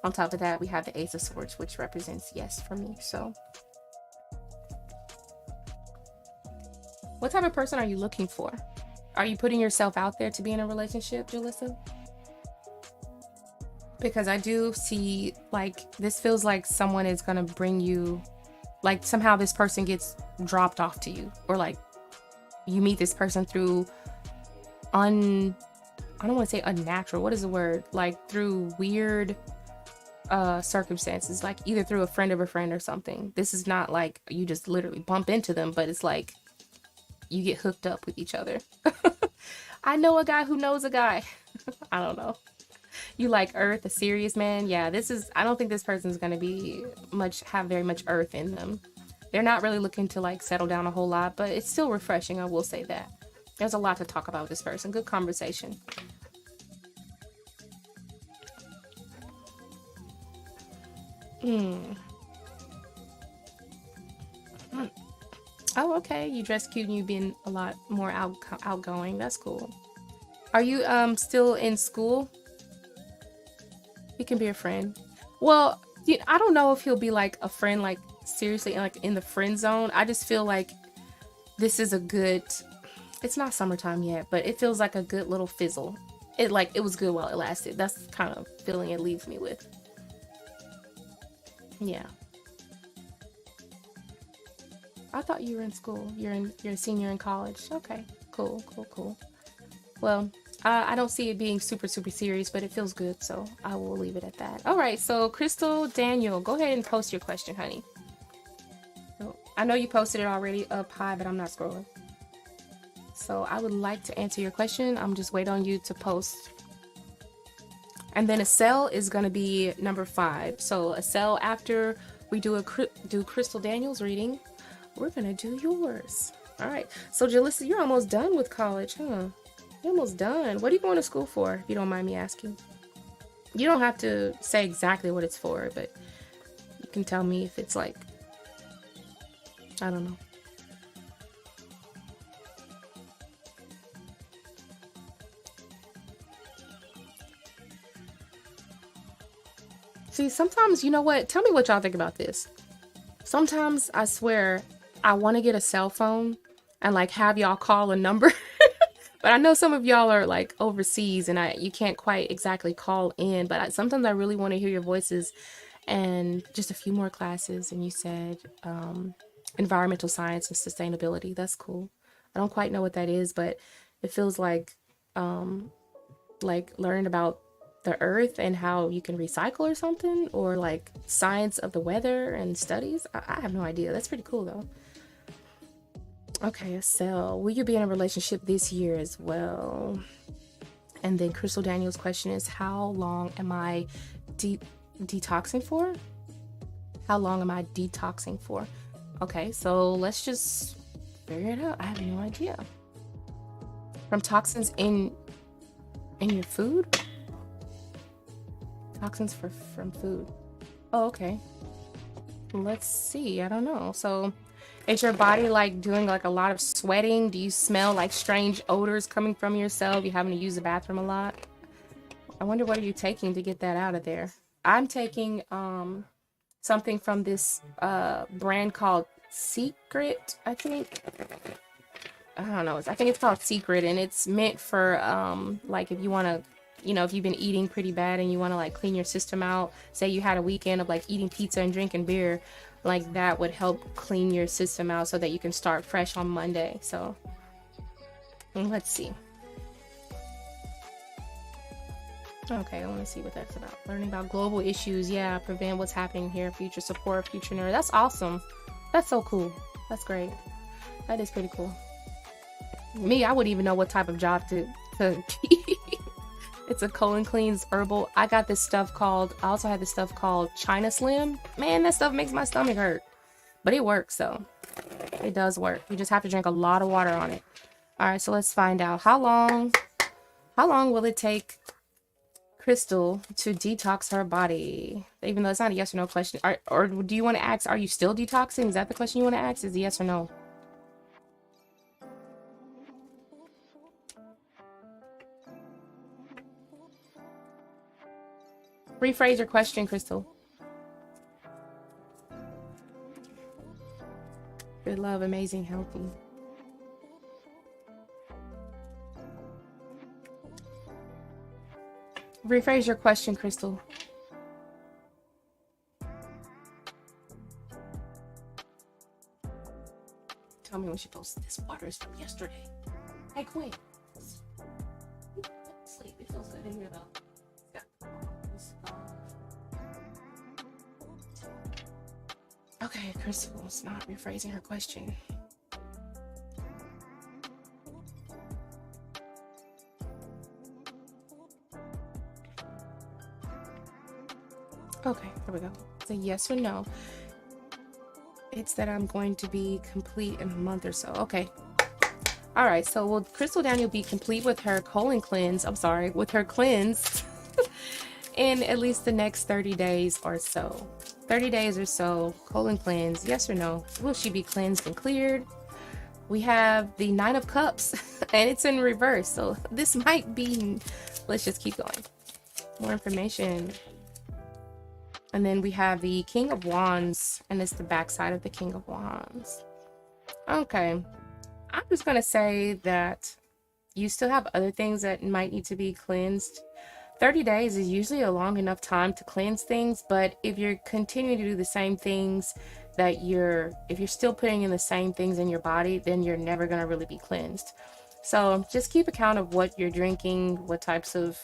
On top of that, we have the Ace of Swords, which represents yes for me, so. What type of person are you looking for? Are you putting yourself out there to be in a relationship, Julissa? Because I do see, like, this feels like someone is going to bring you, like, somehow this person gets dropped off to you. Or, like, you meet this person through I don't want to say unnatural. What is the word? Like, through weird circumstances. Like, either through a friend of a friend or something. This is not, like, you just literally bump into them. But it's like, you get hooked up with each other. I know a guy who knows a guy. I don't know. You like earth, a serious man? Yeah, I don't think this person's going to be have very much earth in them. They're not really looking to like settle down a whole lot, but it's still refreshing. I will say that. There's a lot to talk about with this person. Good conversation. Oh, okay. You dress cute and you've been a lot more outgoing. That's cool. Are you still in school? He can be a friend. Well, I don't know if he'll be like a friend, like seriously, like in the friend zone. I just feel like this is a good, it's not summertime yet, but it feels like a good little fizzle. It was good while it lasted. That's the kind of feeling it leaves me with. Yeah. I thought you were in school. You're a senior in college. Okay. Cool, cool, cool. Well, I don't see it being super, super serious, but it feels good, so I will leave it at that. All right, so Crystal Daniel, go ahead and post your question, honey. Oh, I know you posted it already up high, but I'm not scrolling. So I would like to answer your question. I'm just waiting on you to post. And then a cell is going to be number 5. So a cell after we do Crystal Daniel's reading, we're going to do yours. All right. So Jalissa, you're almost done with college, huh? You're almost done. What are you going to school for, if you don't mind me asking? You don't have to say exactly what it's for, but you can tell me if it's like, I don't know. See, sometimes, you know what? Tell me what y'all think about this. Sometimes I swear I want to get a cell phone and like have y'all call a number. But I know some of y'all are like overseas and you can't quite exactly call in, but sometimes I really want to hear your voices. And just a few more classes, and you said environmental science and sustainability. That's cool. I don't quite know what that is, but it feels like learn about the earth and how you can recycle or something, or like science of the weather and studies. I have no idea. That's pretty cool though. Okay, Estelle, will you be in a relationship this year as well? And then Crystal Daniel's question is, how long am I detoxing for? How long am I detoxing for? Okay, so let's just figure it out. I have no idea. From toxins in your food? Toxins from food. Oh, okay. Let's see. I don't know. So is your body like doing like a lot of sweating? Do you smell like strange odors coming from yourself? You having to use the bathroom a lot? I wonder what are you taking to get that out of there? I'm taking something from this brand called Secret, I think. I don't know. I think it's called Secret, and it's meant for like if you want to, you know, if you've been eating pretty bad and you want to like clean your system out. Say you had a weekend of like eating pizza and drinking beer, like that would help clean your system out so that you can start fresh on Monday. So let's see. Okay, I want to see what that's about. Learning about global issues. Yeah, prevent what's happening here. Future support, future nerd. That's awesome. That's so cool. That's great. That is pretty cool. Me, I wouldn't even know what type of job to It's a colon cleans herbal. I got this stuff called, I also had this stuff called China Slim. Man, that stuff makes my stomach hurt. But it works, so it does work. You just have to drink a lot of water on it. All right, so let's find out how long will it take Crystal to detox her body? Even though it's not a yes or no question. Or do you want to ask, are you still detoxing? Is that the question you want to ask? Is it yes or no? Rephrase your question, Crystal. Good love, amazing, healthy. Rephrase your question, Crystal. Tell me when she posted this. Water is from yesterday. Hey, Queen. Sleep. It feels good in here, though. Okay, Crystal's not rephrasing her question. Okay, here we go. It's a yes or no. It's that I'm going to be complete in a month or so. Okay. All right, so will Crystal Daniel be complete with her colon cleanse? I'm sorry, with her cleanse in at least the next 30 days or so. 30 days or so, colon cleanse, yes or no? Will she be cleansed and cleared? We have the 9 of Cups, and it's in reverse, so this might be... Let's just keep going. More information. And then we have the King of Wands, and it's the backside of the King of Wands. Okay. I'm just going to say that you still have other things that might need to be cleansed. 30 days is usually a long enough time to cleanse things, but if you're continuing to do the same things if you're still putting in the same things in your body, then you're never going to really be cleansed. So just keep account of what you're drinking, what types of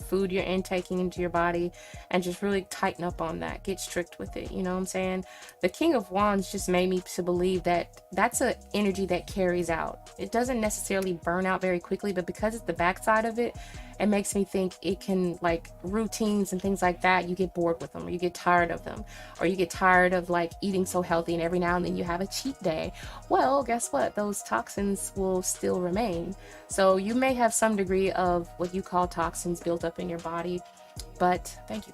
food you're intaking into your body, and just really tighten up on that. Get strict with it. You know what I'm saying? The King of Wands just made me to believe that that's an energy that carries out. It doesn't necessarily burn out very quickly, but because it's the backside of it, it makes me think it can, like routines and things like that, you get bored with them, or you get tired of them, or you get tired of like eating so healthy and every now and then you have a cheat day. Well, guess what? Those toxins will still remain. So you may have some degree of what you call toxins built up in your body, but thank you.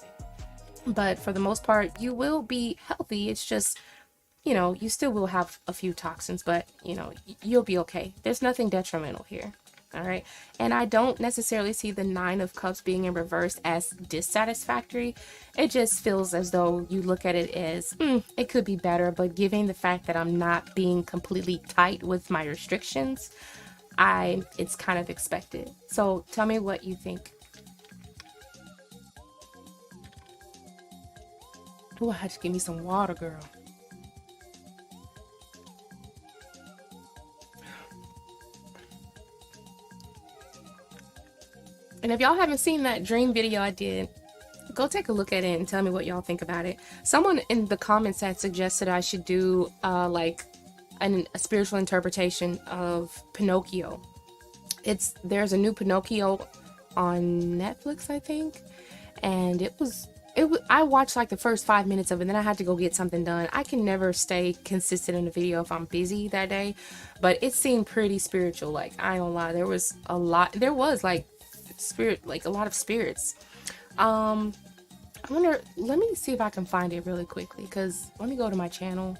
But for the most part, you will be healthy. It's just, you still will have a few toxins, but you'll be okay. There's nothing detrimental here. All right. And I don't necessarily see the Nine of Cups being in reverse as dissatisfactory. It just feels as though you look at it as, it could be better, but given the fact that I'm not being completely tight with my restrictions, it's kind of expected. So tell me what you think. Oh, I had to give me some water, girl. And if y'all haven't seen that dream video I did, go take a look at it and tell me what y'all think about it. Someone in the comments had suggested I should do like a spiritual interpretation of Pinocchio. There's a new Pinocchio on Netflix, I think, and I watched like the first 5 minutes of it, then I had to go get something done. I can never stay consistent in a video if I'm busy that day, but it seemed pretty spiritual. Like, I ain't gonna lie, there was like a lot of spirits. I wonder, let me see if I can find it really quickly, because let me go to my channel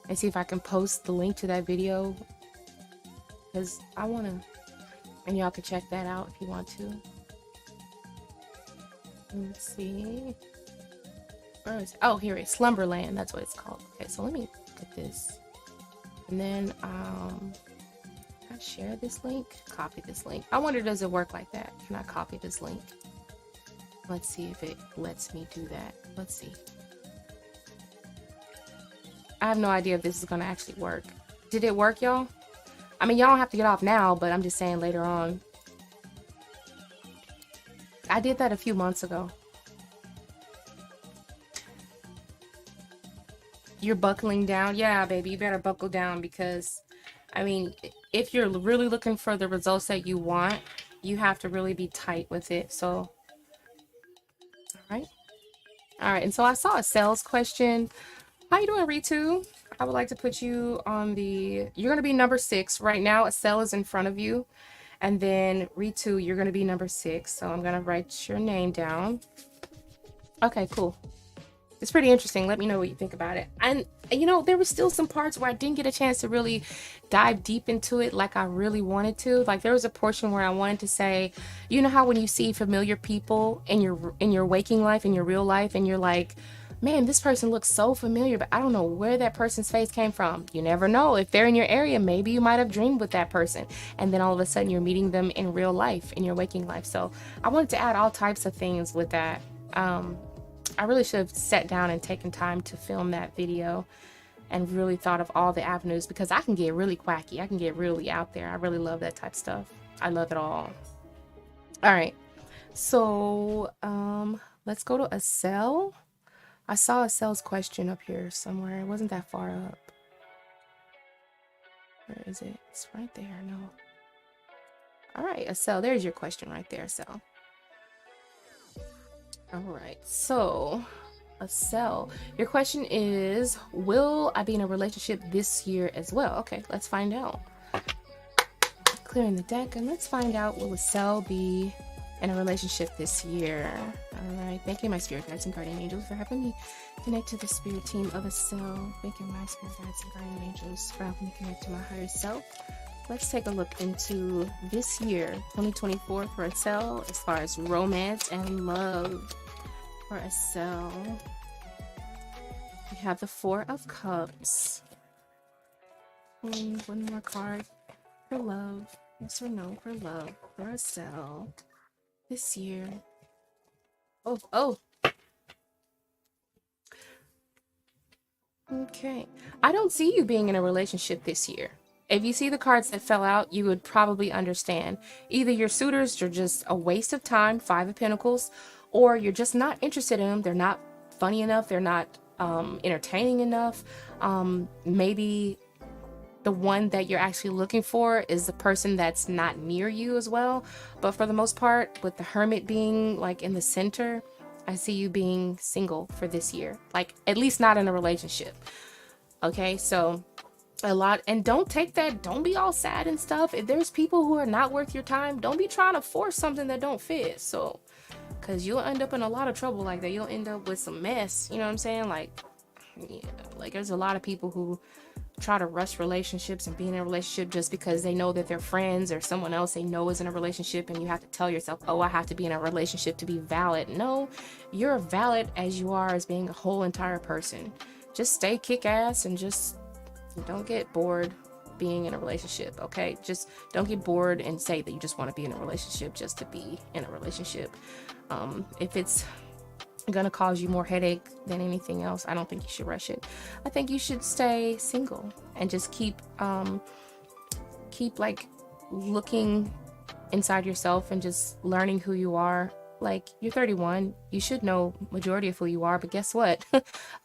and see if I can post the link to that video, because I want to, and y'all can check that out if you want to. Let's see. Where is it? Oh, here it is. Slumberland. That's what it's called. Okay, so let me get this. And then, can I share this link? Copy this link. I wonder, does it work like that? Can I copy this link? Let's see if it lets me do that. Let's see. I have no idea if this is going to actually work. Did it work, y'all? I mean, y'all don't have to get off now, but I'm just saying later on. I did that a few months ago. You're buckling down? Yeah, baby, you better buckle down, because, I mean, if you're really looking for the results that you want, you have to really be tight with it. So, all right. And so I saw a sales question. How you doing, Ritu? I would like to put you on you're going to be number 6 right now. A cell is in front of you. And then Ritu, you're going to be number 6. So I'm going to write your name down. Okay, cool. It's pretty interesting. Let me know what you think about it. And, there were still some parts where I didn't get a chance to really dive deep into it like I really wanted to. Like, there was a portion where I wanted to say, you know how when you see familiar people in your waking life, in your real life, and you're like, man, this person looks so familiar, but I don't know where that person's face came from. You never know. If they're in your area, maybe you might have dreamed with that person. And then all of a sudden you're meeting them in real life, in your waking life. So I wanted to add all types of things with that. I really should have sat down and taken time to film that video and really thought of all the avenues, because I can get really quacky. I can get really out there. I really love that type of stuff. I love it all. All right. So let's go to a cell. I saw a sales question up here somewhere. It wasn't that far up. Where is it? It's right there. No. All right, a cell. There's your question right there, cell. All right, so a cell. Your question is, will I be in a relationship this year as well? Okay, let's find out. Clearing the deck, and let's find out, will a cell be in a relationship this year? All right, thank you, my spirit guides and guardian angels, for helping me connect to the spirit team of a cell. Thank you, my spirit guides and guardian angels, for helping me connect to my higher self. Let's take a look into this year, 2024, for a cell, as far as romance and love. For a cell, we have the Four of Cups. One more card for love. Yes or no for love for a cell this year. Oh. Okay. I don't see you being in a relationship this year. If you see the cards that fell out, you would probably understand. Either your suitors are just a waste of time, Five of Pentacles, or you're just not interested in them. They're not funny enough. They're not entertaining enough. Maybe the one that you're actually looking for is the person that's not near you as well. But for the most part, with the Hermit being like in the center, I see you being single for this year. Like, at least not in a relationship. Okay, so a lot, and don't take that, don't be all sad and stuff. If there's people who are not worth your time, don't be trying to force something that don't fit. So, because you'll end up in a lot of trouble like that. You'll end up with some mess. You know what I'm saying? Like, yeah, like there's a lot of people who try to rush relationships and be in a relationship just because they know that their friends or someone else they know is in a relationship, and you have to tell yourself, oh, I have to be in a relationship to be valid. No, you're valid as you are, as being a whole entire person. Just stay kick ass and just don't get bored being in a relationship. Okay, just don't get bored and say that you just want to be in a relationship just to be in a relationship. If it's gonna cause you more headache than anything else, I don't think you should rush it. I think you should stay single and just keep like looking inside yourself and just learning who you are. Like, you're 31, you should know majority of who you are, but guess what?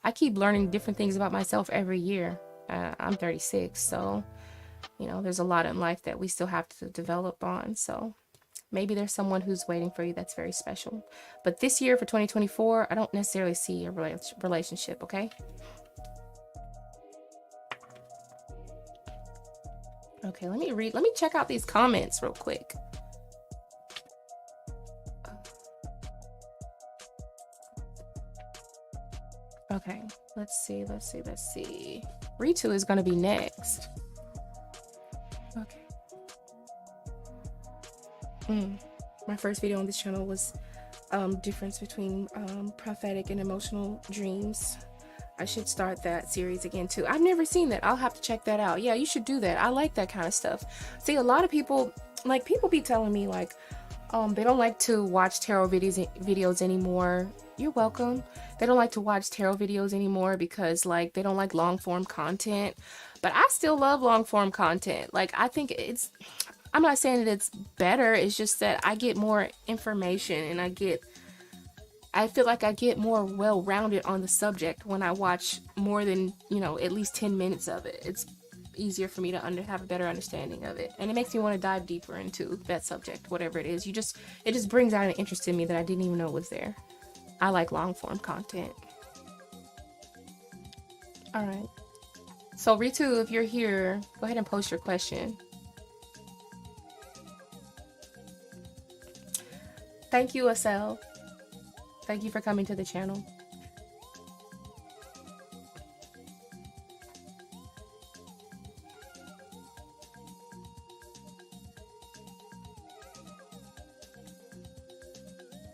I keep learning different things about myself every year. I'm 36, so you know, there's a lot in life that we still have to develop on. So maybe there's someone who's waiting for you that's very special. But this year for 2024, I don't necessarily see a relationship, okay? Okay, let me check out these comments real quick. Okay, let's see. Ritu is gonna be next. Okay. My first video on this channel was difference between prophetic and emotional dreams. I should start that series again too. I've never seen that. I'll have to check that out. Yeah, you should do that. I like that kind of stuff. See, a lot of people, like, people be telling me like they don't like to watch tarot videos anymore. You're welcome. They don't like to watch tarot videos anymore because like they don't like long form content. But I still love long form content. Like, I think I'm not saying that it's better. It's just that I get more information and I feel like I get more well-rounded on the subject when I watch more than, you know, at least 10 minutes of it. It's easier for me to have a better understanding of it. And it makes me want to dive deeper into that subject, whatever it is. It just brings out an interest in me that I didn't even know was there. I like long-form content. All right. So Ritu, if you're here, go ahead and post your question. Thank you, Asel. Thank you for coming to the channel.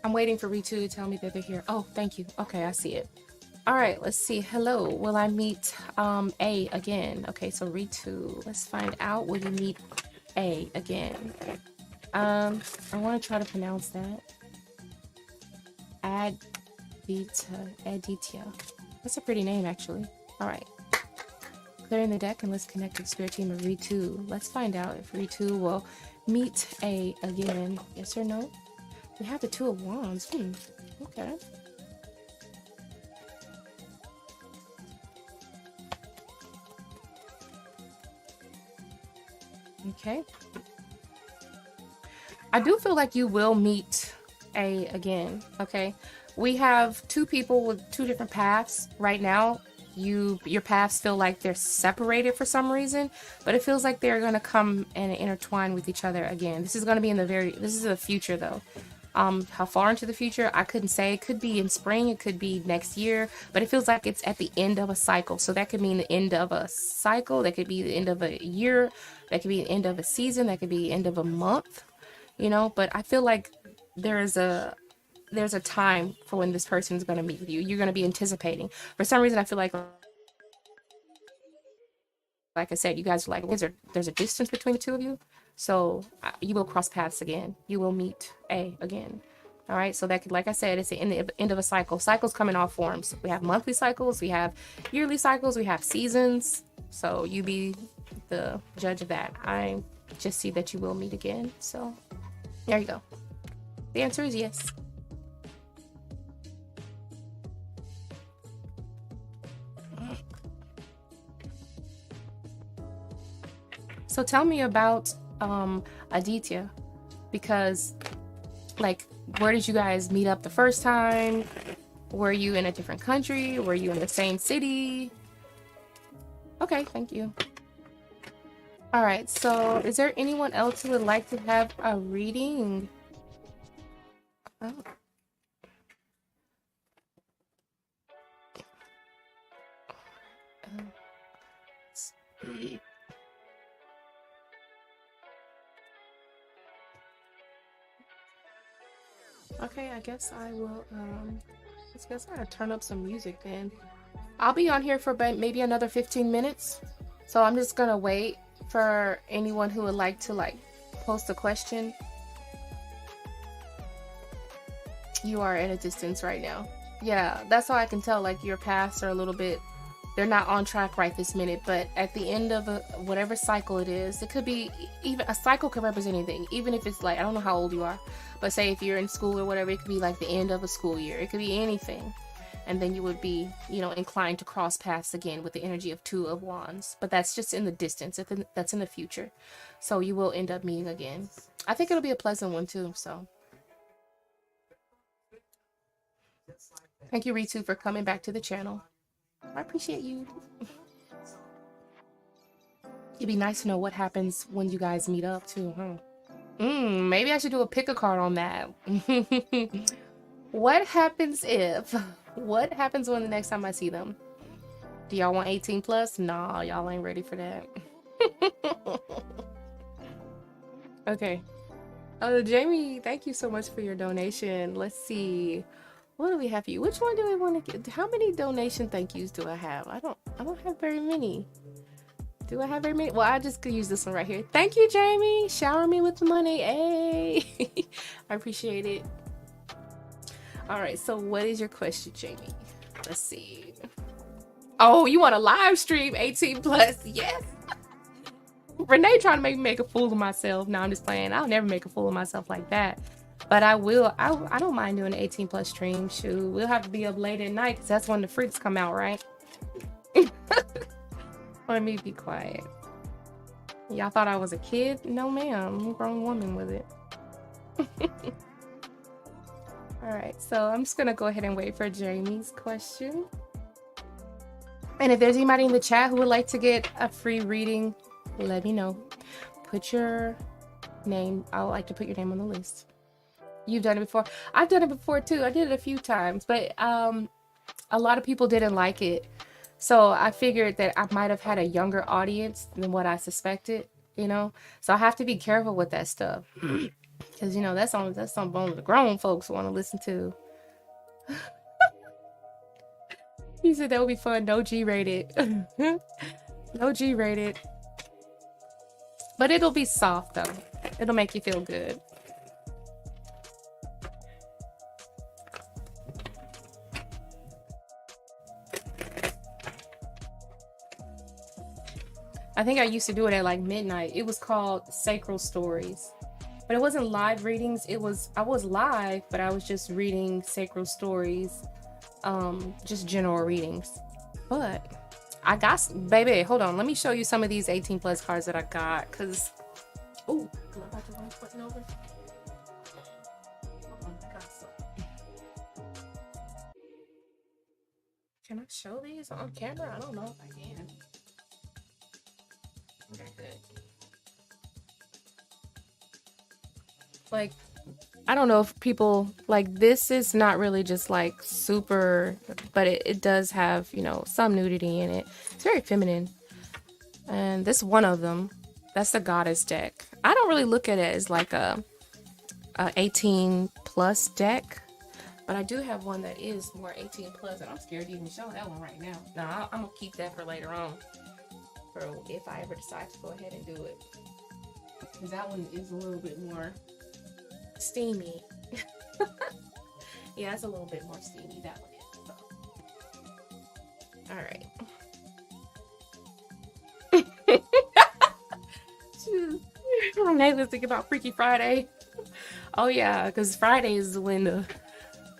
I'm waiting for Ritu to tell me that they're here. Oh, thank you. Okay, I see it. All right, let's see. Hello, will I meet A again? Okay, so Ritu, let's find out. Will you meet A again? I want to try to pronounce that. Aditya. That's a pretty name, actually. All right. Clearing the deck and let's connect with Spirit Team of Ritu. Let's find out if Ritu will meet A again. Yes or no? We have the Two of Wands. Okay. Okay. I do feel like you will meet A again. Okay. We have two people with two different paths right now. Your paths feel like they're separated for some reason, but it feels like they're going to come and intertwine with each other again. This is going to be this is the future though. How far into the future, I couldn't say. It could be in spring, it could be next year, but it feels like it's at the end of a cycle. So that could mean the end of a cycle, that could be the end of a year, that could be the end of a season, that could be the end of a month, you know. But I feel like there's a time for when this person is going to meet with you. You're going to be anticipating. For some reason, I feel like I said, you guys are like, there's a distance between the two of you. So you will cross paths again. You will meet A again. All right, so that could, like I said, it's the end of a cycle. Cycles come in all forms. We have monthly cycles, we have yearly cycles, we have seasons. So you be the judge of that. I just see that you will meet again. So there you go. The answer is yes. So tell me about Aditya, because like, where did you guys meet up the first time? Were you in a different country? Were you in the same city? Okay, thank you. All right, so is there anyone else who would like to have a reading? Oh. Okay, I guess I will, I guess I gotta turn up some music then. I'll be on here for maybe another 15 minutes. So I'm just gonna wait for anyone who would like to like post a question. You are at a distance right now. Yeah, that's how I can tell like your paths are a little bit, they're not on track right this minute, but at the end of whatever cycle it is, it could be, even a cycle could represent anything, even if it's like, I don't know how old you are, but say if you're in school or whatever, it could be like the end of a school year. It could be anything. And then you would be, you know, inclined to cross paths again with the energy of Two of Wands. But that's just in the distance. That's in the future. So you will end up meeting again. I think it'll be a pleasant one too, so. Thank you, Ritu, for coming back to the channel. I appreciate you. It'd be nice to know what happens when you guys meet up too, huh? Maybe I should do a pick a card on that. What happens if? What happens when the next time I see them? Do y'all want 18 plus? Nah, y'all ain't ready for that. Okay. Jamie, thank you so much for your donation. Let's see. What do we have for you? Which one do we want to get? How many donation thank yous do I have? I don't have very many. Do I have very many? Well, I just could use this one right here. Thank you, Jamie. Shower me with the money. Hey. I appreciate it. All right, so what is your question, Jamie? Let's see. Oh, you want a live stream 18 plus? Yes. Renee trying to make a fool of myself. No, I'm just playing. I'll never make a fool of myself like that. But I will. I don't mind doing an 18 plus stream. Shoot, we'll have to be up late at night because that's when the freaks come out, right? Let me be quiet. Y'all thought I was a kid? No, ma'am. I'm a grown woman with it. All right, so I'm just gonna go ahead and wait for Jamie's question. And if there's anybody in the chat who would like to get a free reading, let me know. Put your name. I would like to put your name on the list. You've done it before. I've done it before too. I did it a few times, but a lot of people didn't like it. So I figured that I might have had a younger audience than what I suspected, you know? So I have to be careful with that stuff. Because, you know, that's on the grown folks want to listen to. He said that would be fun. No G-rated. No G-rated. But it'll be soft, though. It'll make you feel good. I think I used to do it at like midnight. It was called Sacral Stories. But it wasn't live readings. I was live, but I was just reading sacral stories, just general readings. But I got, baby, hold on. Let me show you some of these 18 plus cards that I got. Cause, oh, am I about to run this button over? Hold on, I got some. Can I show these on camera? I don't know if I can. Okay, good. Like, I don't know if people like, this is not really just like super, but it does have, you know, some nudity in it. It's very feminine. And this is one of them. That's the Goddess deck. I don't really look at it as like a 18 plus deck, but I do have one that is more 18 plus, and I'm scared to even show that one right now. No, I'm gonna keep that for later on, for if I ever decide to go ahead and do it. Because that one is a little bit more steamy. Yeah, it's a little bit more steamy, that one is. So. All right. I was thinking about Freaky Friday. Oh yeah, because Friday is when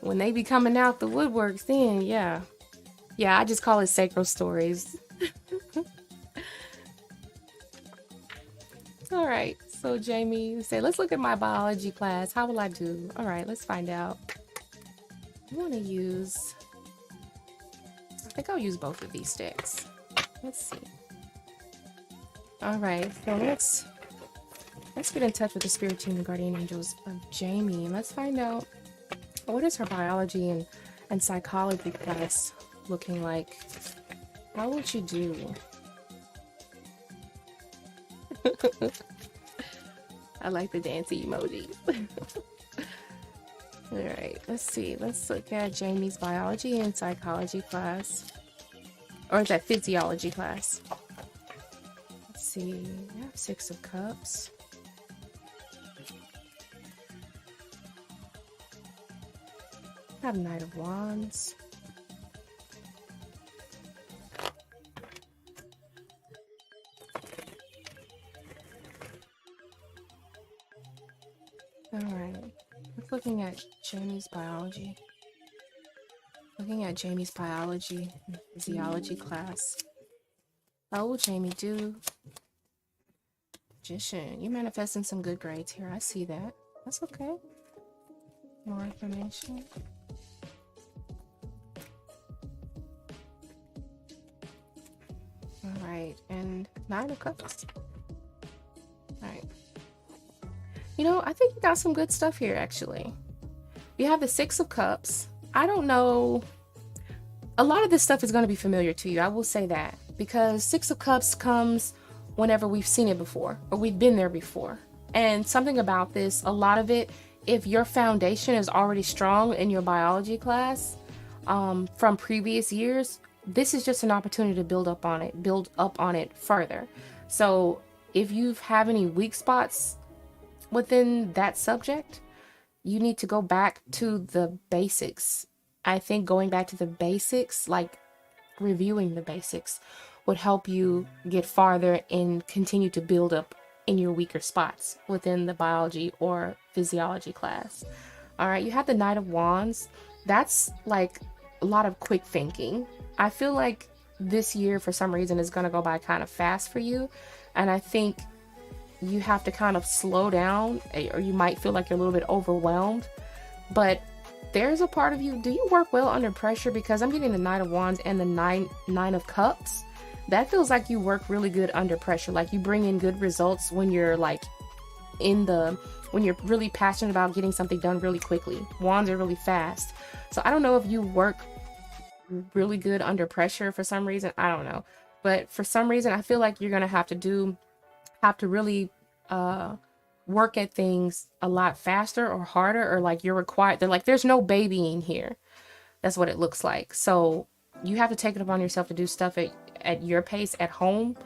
they be coming out the woodworks. Then yeah, I just call it sacred stories. All right, so Jamie, you say, let's look at my biology class. How will I do? All right, let's find out. I want to use. I think I'll use both of these sticks. Let's see. All right, so let's get in touch with the spirit team and guardian angels of Jamie. Let's find out what is her biology and psychology class looking like. How would you do? I like the dancey emojis. All right, let's see. Let's look at Jamie's biology and psychology class, or is that physiology class? Let's see. I have 6 of Cups. I have Knight of Wands. Alright, let's looking at Jamie's biology. Looking at Jamie's biology and physiology class. How will Jamie do? Magician, you're manifesting some good grades here. I see that. That's okay. More information. Alright, and 9 of Cups. Alright. You know, I think you got some good stuff here, actually. You have the 6 of Cups. I don't know. A lot of this stuff is going to be familiar to you. I will say that. Because 6 of Cups comes whenever we've seen it before. Or we've been there before. And something about this, a lot of it, if your foundation is already strong in your biology class from previous years, this is just an opportunity to build up on it further. So if you have any weak spots within that subject, you need to go back to the basics. I think going back to the basics, like reviewing the basics, would help you get farther and continue to build up in your weaker spots within the biology or physiology class. All right, you have the Knight of Wands. That's like a lot of quick thinking. I feel like this year for some reason is going to go by kind of fast for you, and I think you have to kind of slow down, or you might feel like you're a little bit overwhelmed. But there's a part of you, do you work well under pressure? Because I'm getting the Knight of Wands and the nine of Cups. That feels like you work really good under pressure. Like you bring in good results when you're like when you're really passionate about getting something done really quickly. Wands are really fast. So I don't know if you work really good under pressure for some reason. I don't know. But for some reason, I feel like you're going to have to really work at things a lot faster or harder, or like you're required. They're like, there's no babying here. That's what it looks like. So you have to take it upon yourself to do stuff at your pace at home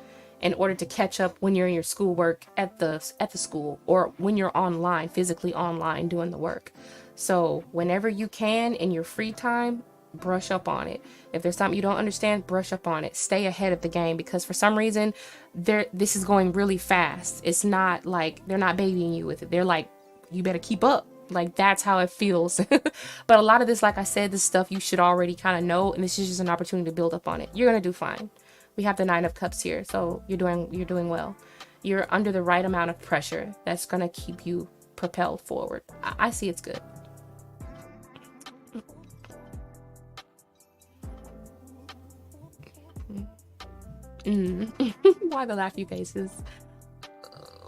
in order to catch up when you're in your schoolwork at the school, or when you're online, physically online doing the work. So whenever you can in your free time, brush up on it. If there's something you don't understand, brush up on it. Stay ahead of the game, because for some reason this is going really fast. It's not like they're not babying you with it. They're like, you better keep up. Like that's how it feels. But a lot of this, like I said, this stuff you should already kind of know, and this is just an opportunity to build up on it. You're gonna do fine. We have the 9 of Cups here, so you're doing well. You're under the right amount of pressure that's gonna keep you propelled forward. I see it's good. Why the laughy faces?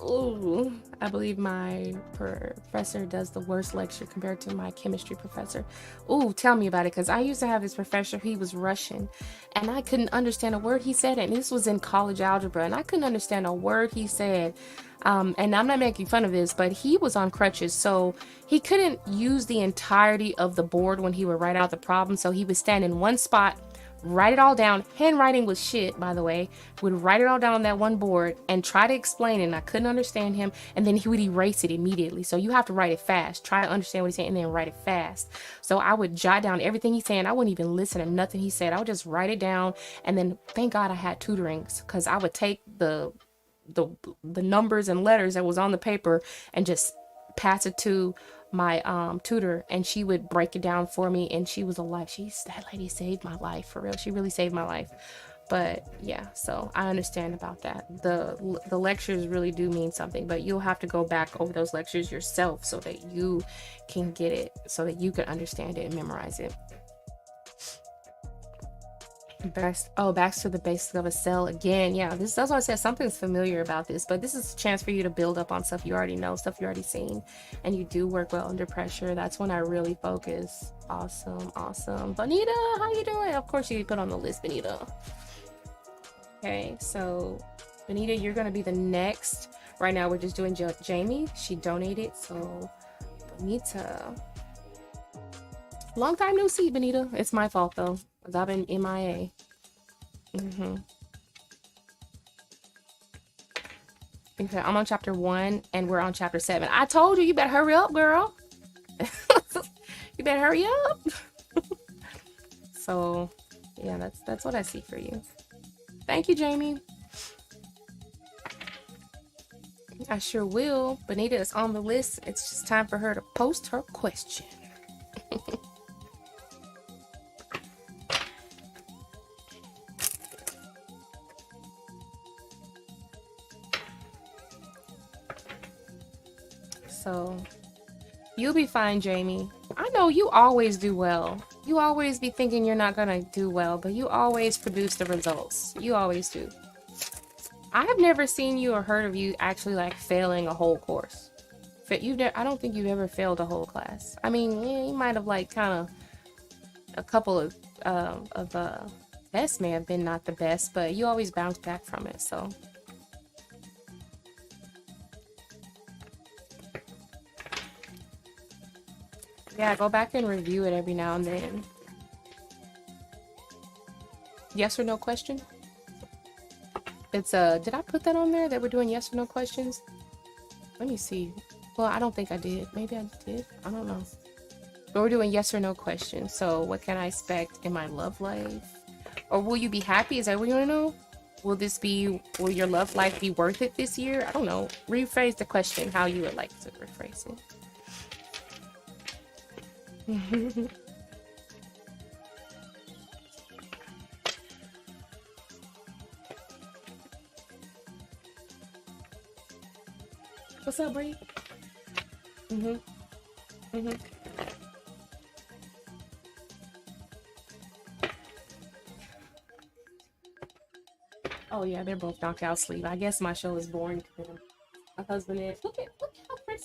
Ooh, I believe my professor does the worst lecture compared to my chemistry professor. Ooh, tell me about it, because I used to have this professor. He was Russian, and I couldn't understand a word he said, and this was in college algebra, and I couldn't understand a word he said. And I'm not making fun of this, but he was on crutches, so he couldn't use the entirety of the board when he would write out the problem, so he would stand in one spot, write it all down. Handwriting was shit, by the way. Would write it all down on that one board and try to explain it, and I couldn't understand him, and then he would erase it immediately. So you have to write it fast. Try to understand what he's saying and then write it fast. So I would jot down everything he's saying. I wouldn't even listen to nothing he said. I would just write it down, and then thank God I had tutorings, because I would take the numbers and letters that was on the paper and just pass it to my tutor, and she would break it down for me, and she was a life. That lady saved my life, for real. She really saved my life. But yeah, so I understand about that. The lectures really do mean something, but you'll have to go back over those lectures yourself so that you can get it, so that you can understand it and memorize it. Back to the basics of a cell again. Yeah, that's why I said something's familiar about this, but this is a chance for you to build up on stuff you already know, stuff you already seen, and you do work well under pressure. That's when I really focus. Awesome. Bonita, how you doing? Of course you put on the list, Bonita. Okay, so Bonita, you're gonna be the next. Right now we're just doing Jamie. She donated, so Bonita. Long time no see, Bonita. It's my fault though, because I've been MIA. Okay, I'm on chapter 1 and we're on chapter 7. I told you, you better hurry up, girl. You better hurry up. So yeah, that's what I see for you. Thank you, Jamie. I sure will. Bonita is on the list. It's just time for her to post her question. So you'll be fine, Jamie. I know you always do well. You always be thinking you're not gonna do well, but you always produce the results. You always do. I have never seen you or heard of you actually like failing a whole course. I don't think you've ever failed a whole class. I mean, yeah, you might have like kind of a couple of best may have been not the best, but you always bounce back from it. So. Yeah, go back and review it every now and then. Yes or no question? It's did I put that on there that we're doing yes or no questions? Let me see. Well, I don't think I did. Maybe I did. I don't know. But we're doing yes or no questions. So what can I expect in my love life? Or will you be happy? Is that what you want to know? Will your love life be worth it this year? I don't know. Rephrase the question how you would like to rephrase it. What's up, Bree? Oh yeah, they're both knocked out sleep. I guess my show is boring to them. My husband is. Look how pretty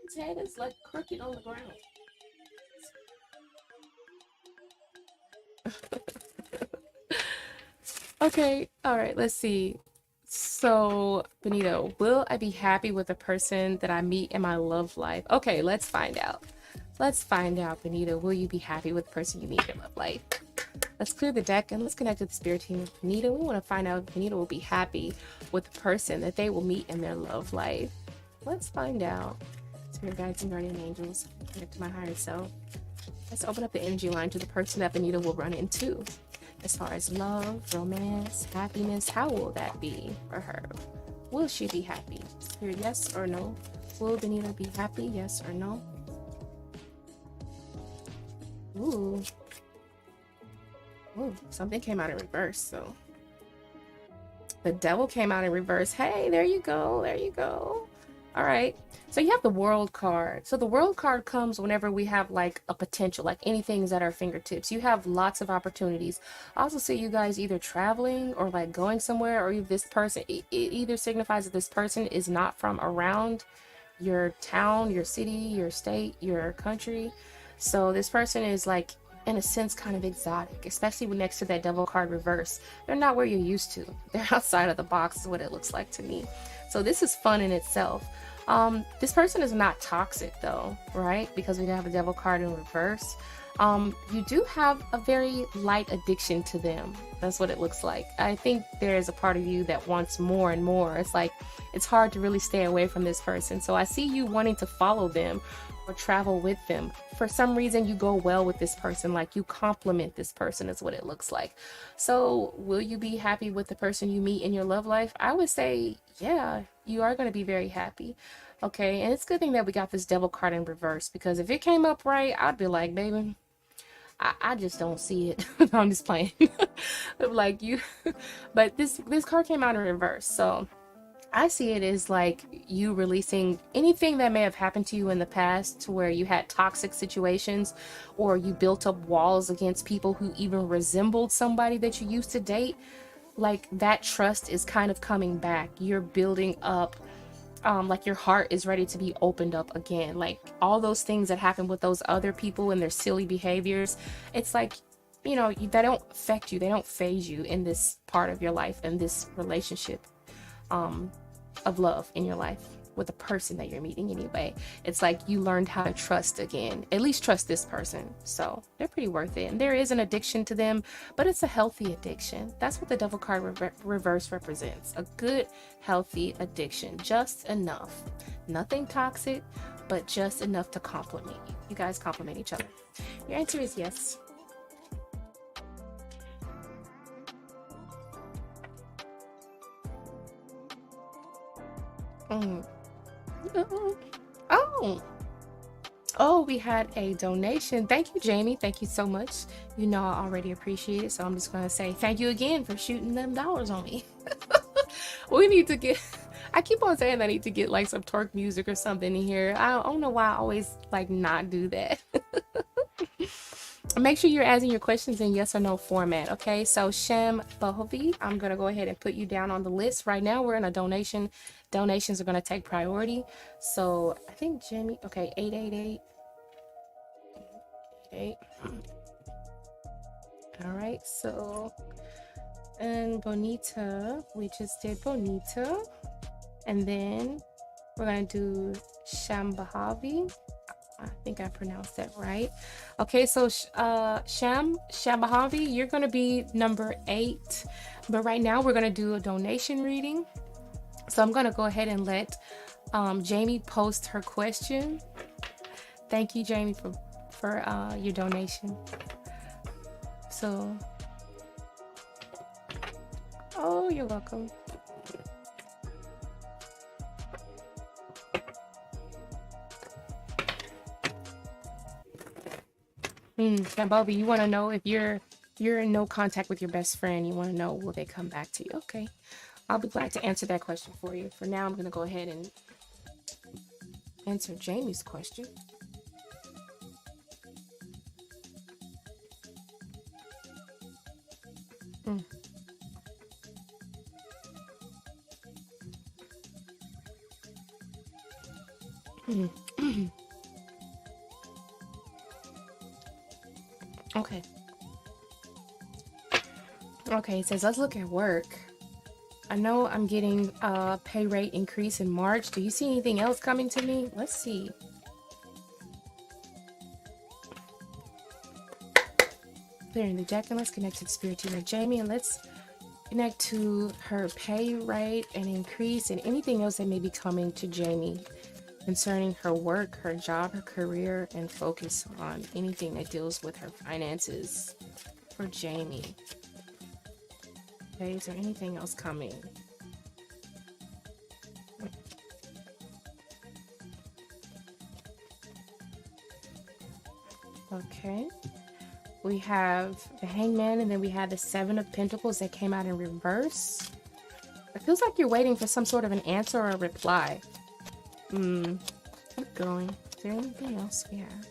his head is like crooked on the ground. Okay, all right, let's see. So, Benito, will I be happy with the person that I meet in my love life? Okay, let's find out. Let's find out, Benito. Will you be happy with the person you meet in your love life? Let's clear the deck and let's connect with the spirit team of Benito. We want to find out if Benito will be happy with the person that they will meet in their love life. Let's find out. Spirit guides and guardian angels, connect to my higher self. Let's open up the energy line to the person that Benito will run into. As far as love, romance, happiness, how will that be for her? Will she be happy? Spirit, yes or no? Will Benito be happy? Yes or no? Ooh. Ooh, something came out in reverse, so. The devil came out in reverse. Hey, there you go. There you go. All right. So you have the world card. So the world card comes whenever we have like a potential, like anything's at our fingertips. You have lots of opportunities. I also see you guys either traveling or like going somewhere, or if this person, it either signifies that this person is not from around your town, your city, your state, your country. So this person is like, in a sense, kind of exotic, especially when next to that devil card reverse. They're not where you're used to. They're outside of the box is what it looks like to me. So this is fun in itself. This person is not toxic though, right? Because we have a devil card in reverse. You do have a very light addiction to them. That's what it looks like. I think there is a part of you that wants more and more. It's like it's hard to really stay away from this person. So I see you wanting to follow them or travel with them. For some reason, you go well with this person, like you complement this person is what it looks like. So will you be happy with the person you meet in your love life? I would say, yeah, you are going to be very happy. Okay, and it's a good thing that we got this devil card in reverse, because if it came up right, I'd be like, baby, I just don't see it. No, I'm just playing. Like you, but this card came out in reverse, so I see it as like you releasing anything that may have happened to you in the past, to where you had toxic situations, or you built up walls against people who even resembled somebody that you used to date. Like that trust is kind of coming back. You're building up, like your heart is ready to be opened up again. Like all those things that happened with those other people and their silly behaviors, it's like, you know, they don't affect you, they don't phase you in this part of your life, in this relationship of love in your life with a person that you're meeting anyway. It's like you learned how to trust again, at least trust this person. So they're pretty worth it. And there is an addiction to them, but it's a healthy addiction. That's what the devil card reverse represents. A good, healthy addiction. Just enough. Nothing toxic, but just enough to complement you. You guys complement each other. Your answer is yes. Mm. Oh, oh, we had a donation. Thank you, Jamie. Thank you so much. You know, I already appreciate it. So I'm just going to say thank you again for shooting them dollars on me. We need to get, I keep on saying I need to get like some twerk music or something in here. I don't know why I always like not do that. Make sure you're asking your questions in yes or no format, okay? So Shem Bahovi, I'm gonna go ahead and put you down on the list. Right now we're in a donation. Donations are gonna take priority. So I think Jamie, okay, 888. 8. All right, so, and Bonita, we just did Bonita. And then we're gonna do Shambahavi. I think I pronounced that right. Okay, so Shambahavi, you're gonna be number 8. But right now we're gonna do a donation reading. So I'm gonna go ahead and let Jamie post her question. Thank you, Jamie, for your donation. So, oh, you're welcome. Bobby, you want to know if you're in no contact with your best friend. You want to know, will they come back to you? Okay, I'll be glad to answer that question for you. For now, I'm going to go ahead and answer Jamie's question. Okay. Okay, it says, let's look at work. I know I'm getting a pay rate increase in March. Do you see anything else coming to me? Let's see. Clearing the deck, and let's connect to the spirit team of Jamie, and let's connect to her pay rate and increase and anything else that may be coming to Jamie concerning her work, her job, her career, and focus on anything that deals with her finances for Jamie. Okay, is there anything else coming? Okay. We have the Hangman, and then we have the 7 of Pentacles that came out in reverse. It feels like you're waiting for some sort of an answer or a reply. Keep going. Is there anything else we have?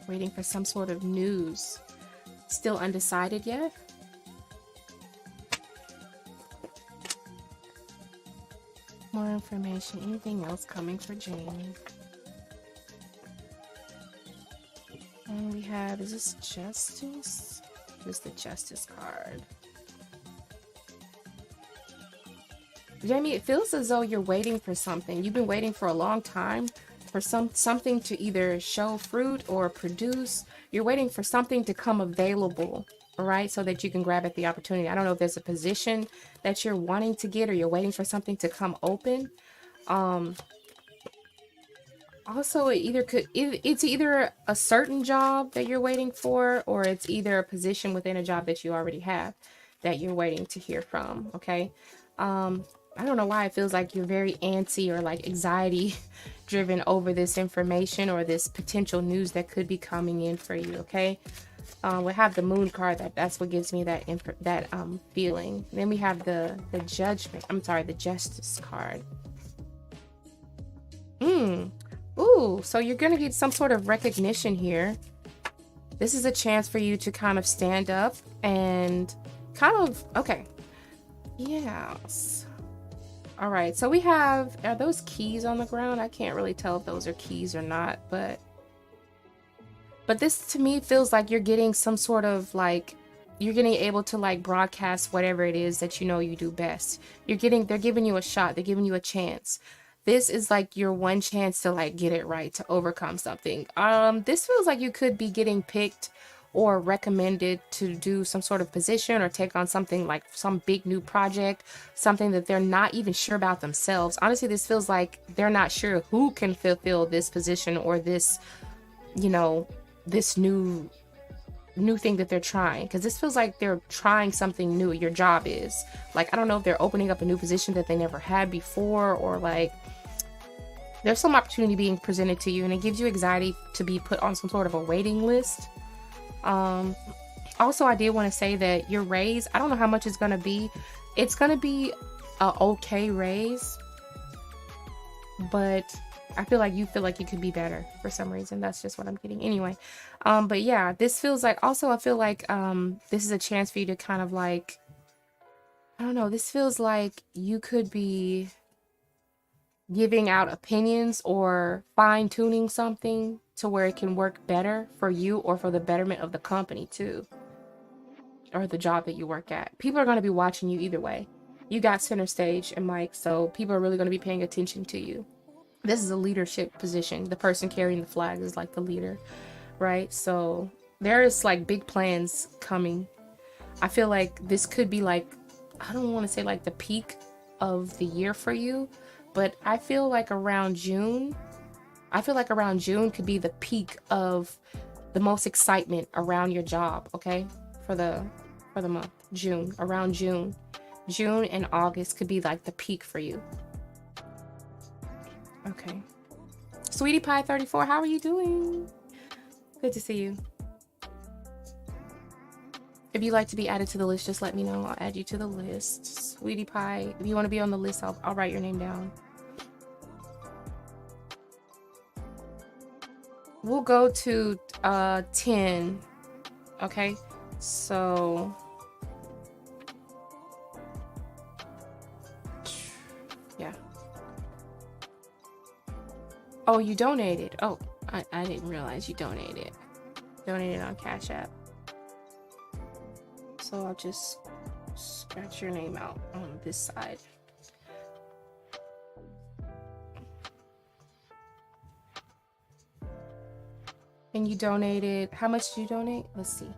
Waiting for some sort of news. Still undecided yet? More information. Anything else coming for Jamie? And we have, is this Justice? Who's the Justice card? Jamie, it feels as though you're waiting for something. You've been waiting for a long time. for something to either show fruit or produce. You're waiting for something to come available, all right, so that you can grab at the opportunity. I don't know if there's a position that you're wanting to get, or you're waiting for something to come open. Also, it's either a certain job that you're waiting for, or it's either a position within a job that you already have that you're waiting to hear from. Okay. I don't know why it feels like you're very antsy or like anxiety driven over this information or this potential news that could be coming in for you. Okay. We have the moon card. That's what gives me that feeling. Then we have the judgment. I'm sorry, the justice card. Ooh, so you're gonna get some sort of recognition here. This is a chance for you to kind of stand up and kind of, okay. Yes. All right, so we have, are those keys on the ground? I can't really tell if those are keys or not, but this to me feels like you're getting some sort of like, you're getting able to like broadcast whatever it is that you know you do best. They're giving you a shot. They're giving you a chance. This is like your one chance to like get it right, to overcome something. This feels like you could be getting picked or recommended to do some sort of position or take on something like some big new project, something that they're not even sure about themselves. Honestly, this feels like they're not sure who can fulfill this position or this, you know, this new thing that they're trying, because this feels like they're trying something new. Your job is like, I don't know if they're opening up a new position that they never had before, or like there's some opportunity being presented to you and it gives you anxiety to be put on some sort of a waiting list. Also, I did want to say that your raise, I don't know how much it's going to be. It's going to be a okay raise, but I feel like you could be better for some reason. That's just what I'm getting anyway. But yeah, this feels like, also I feel like this is a chance for you to kind of like, I don't know, this feels like you could be giving out opinions or fine-tuning something to where it can work better for you or for the betterment of the company too, or the job that you work at. People are going to be watching you either way. You got center stage and mic, so people are really going to be paying attention to you. This is a leadership position. The person carrying the flag is like the leader, right? So there is like big plans coming. I feel like this could be like, I don't want to say like the peak of the year for you, but I feel like around June could be the peak of the most excitement around your job, okay? For the month, June, around June. June and August could be like the peak for you. Okay. Sweetie Pie 34, how are you doing? Good to see you. If you'd like to be added to the list, just let me know. I'll add you to the list. Sweetie Pie, if you want to be on the list, I'll write your name down. We'll go to 10. Okay, so yeah. Oh, you donated. Oh, I didn't realize you donated. Donated on Cash App. So I'll just scratch your name out on this side. And you donated, how much did you donate? Let's see.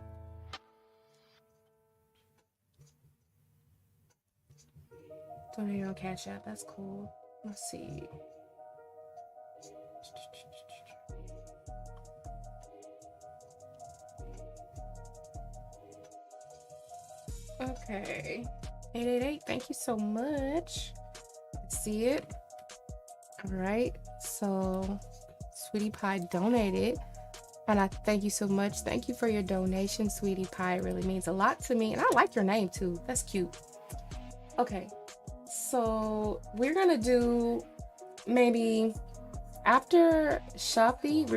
Donated on Cash App, that's cool. Let's see. Okay. 888, thank you so much. Let's see it. All right, so Sweetie Pie donated. And I thank you so much. Thank you for your donation, Sweetie Pie. It really means a lot to me. And I like your name too. That's cute. Okay. So we're going to do maybe after Shopee,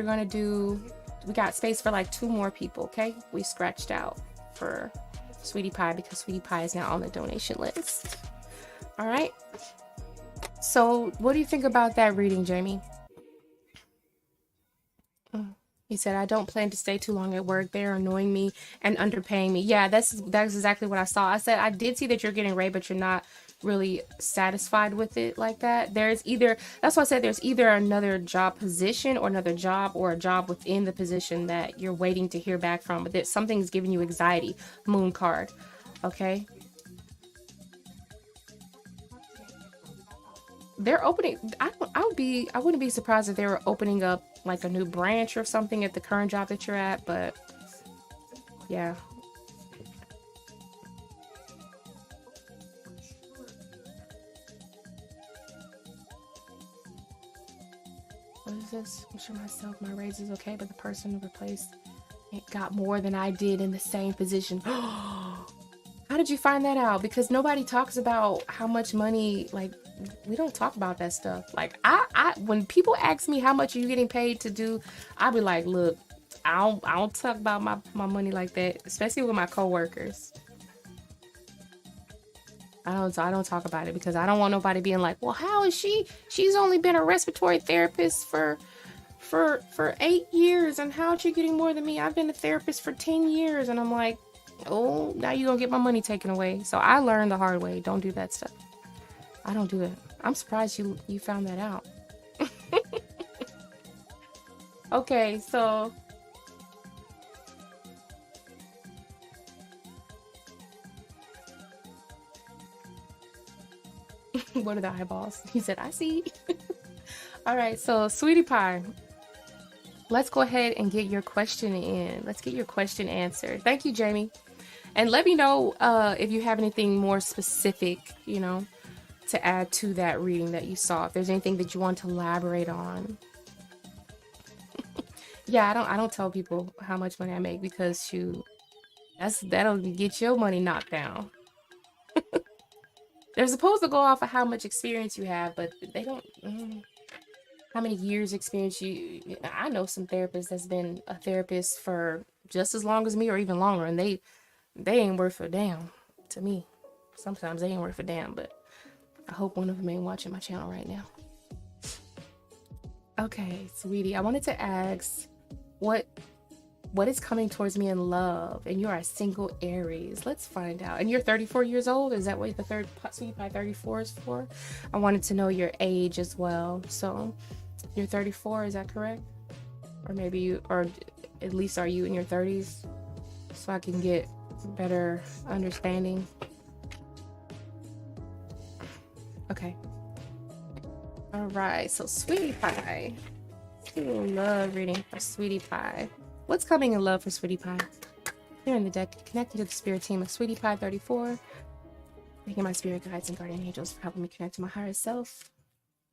we got space for like 2 more people. Okay. We scratched out for Sweetie Pie because Sweetie Pie is now on the donation list. All right. So what do you think about that reading, Jamie? He said, I don't plan to stay too long at work. They're annoying me and underpaying me. Yeah, that's exactly what I saw. I said, I did see that you're getting raised, but you're not really satisfied with it like that. There's either, that's why I said there's either another job position or another job or a job within the position that you're waiting to hear back from, but that something's giving you anxiety. Moon card. Okay. They're opening, I wouldn't be surprised if they were opening up like a new branch or something at the current job that you're at, but yeah. What is this? I'm sure myself, my raise is okay, but the person who replaced it got more than I did in the same position. How did you find that out? Because nobody talks about how much money, like, we don't talk about that stuff. Like, when people ask me how much are you getting paid to do, I'll be like, look, I don't talk about my money like that, especially with my coworkers. I don't talk about it because I don't want nobody being like, well, how is she's only been a respiratory therapist for 8 years, and how is she getting more than me? I've been a therapist for 10 years. And I'm like, oh, now you're gonna get my money taken away. So I learned the hard way. Don't do that stuff. I don't do it. I'm surprised you found that out. Okay, so what are the eyeballs? He said, I see. All right, so sweetie pie, let's go ahead and get your question in. Let's get your question answered. Thank you, Jamie. And let me know if you have anything more specific, you know, to add to that reading that you saw. If there's anything that you want to elaborate on. Yeah, I don't tell people how much money I make because shoot, that'll get your money knocked down. They're supposed to go off of how much experience you have, but they don't. How many years experience you? I know some therapists that's been a therapist for just as long as me or even longer, and they ain't worth a damn to me. Sometimes they ain't worth a damn, but I hope one of them ain't watching my channel right now. Okay, sweetie, I wanted to ask what is coming towards me in love, and you're a single Aries. Let's find out. And you're 34 years old. Is that what the third sweetie pie 34 is for? I wanted to know your age as well. So you're 34, is that correct? Or maybe you, or at least are you in your 30s, so I can get better understanding. Okay. All right, so sweetie pie. Ooh, love reading for sweetie pie. What's coming in love for sweetie pie? Here in the deck, connecting to the spirit team of sweetie pie 34. Thanking my spirit guides and guardian angels for helping me connect to my higher self.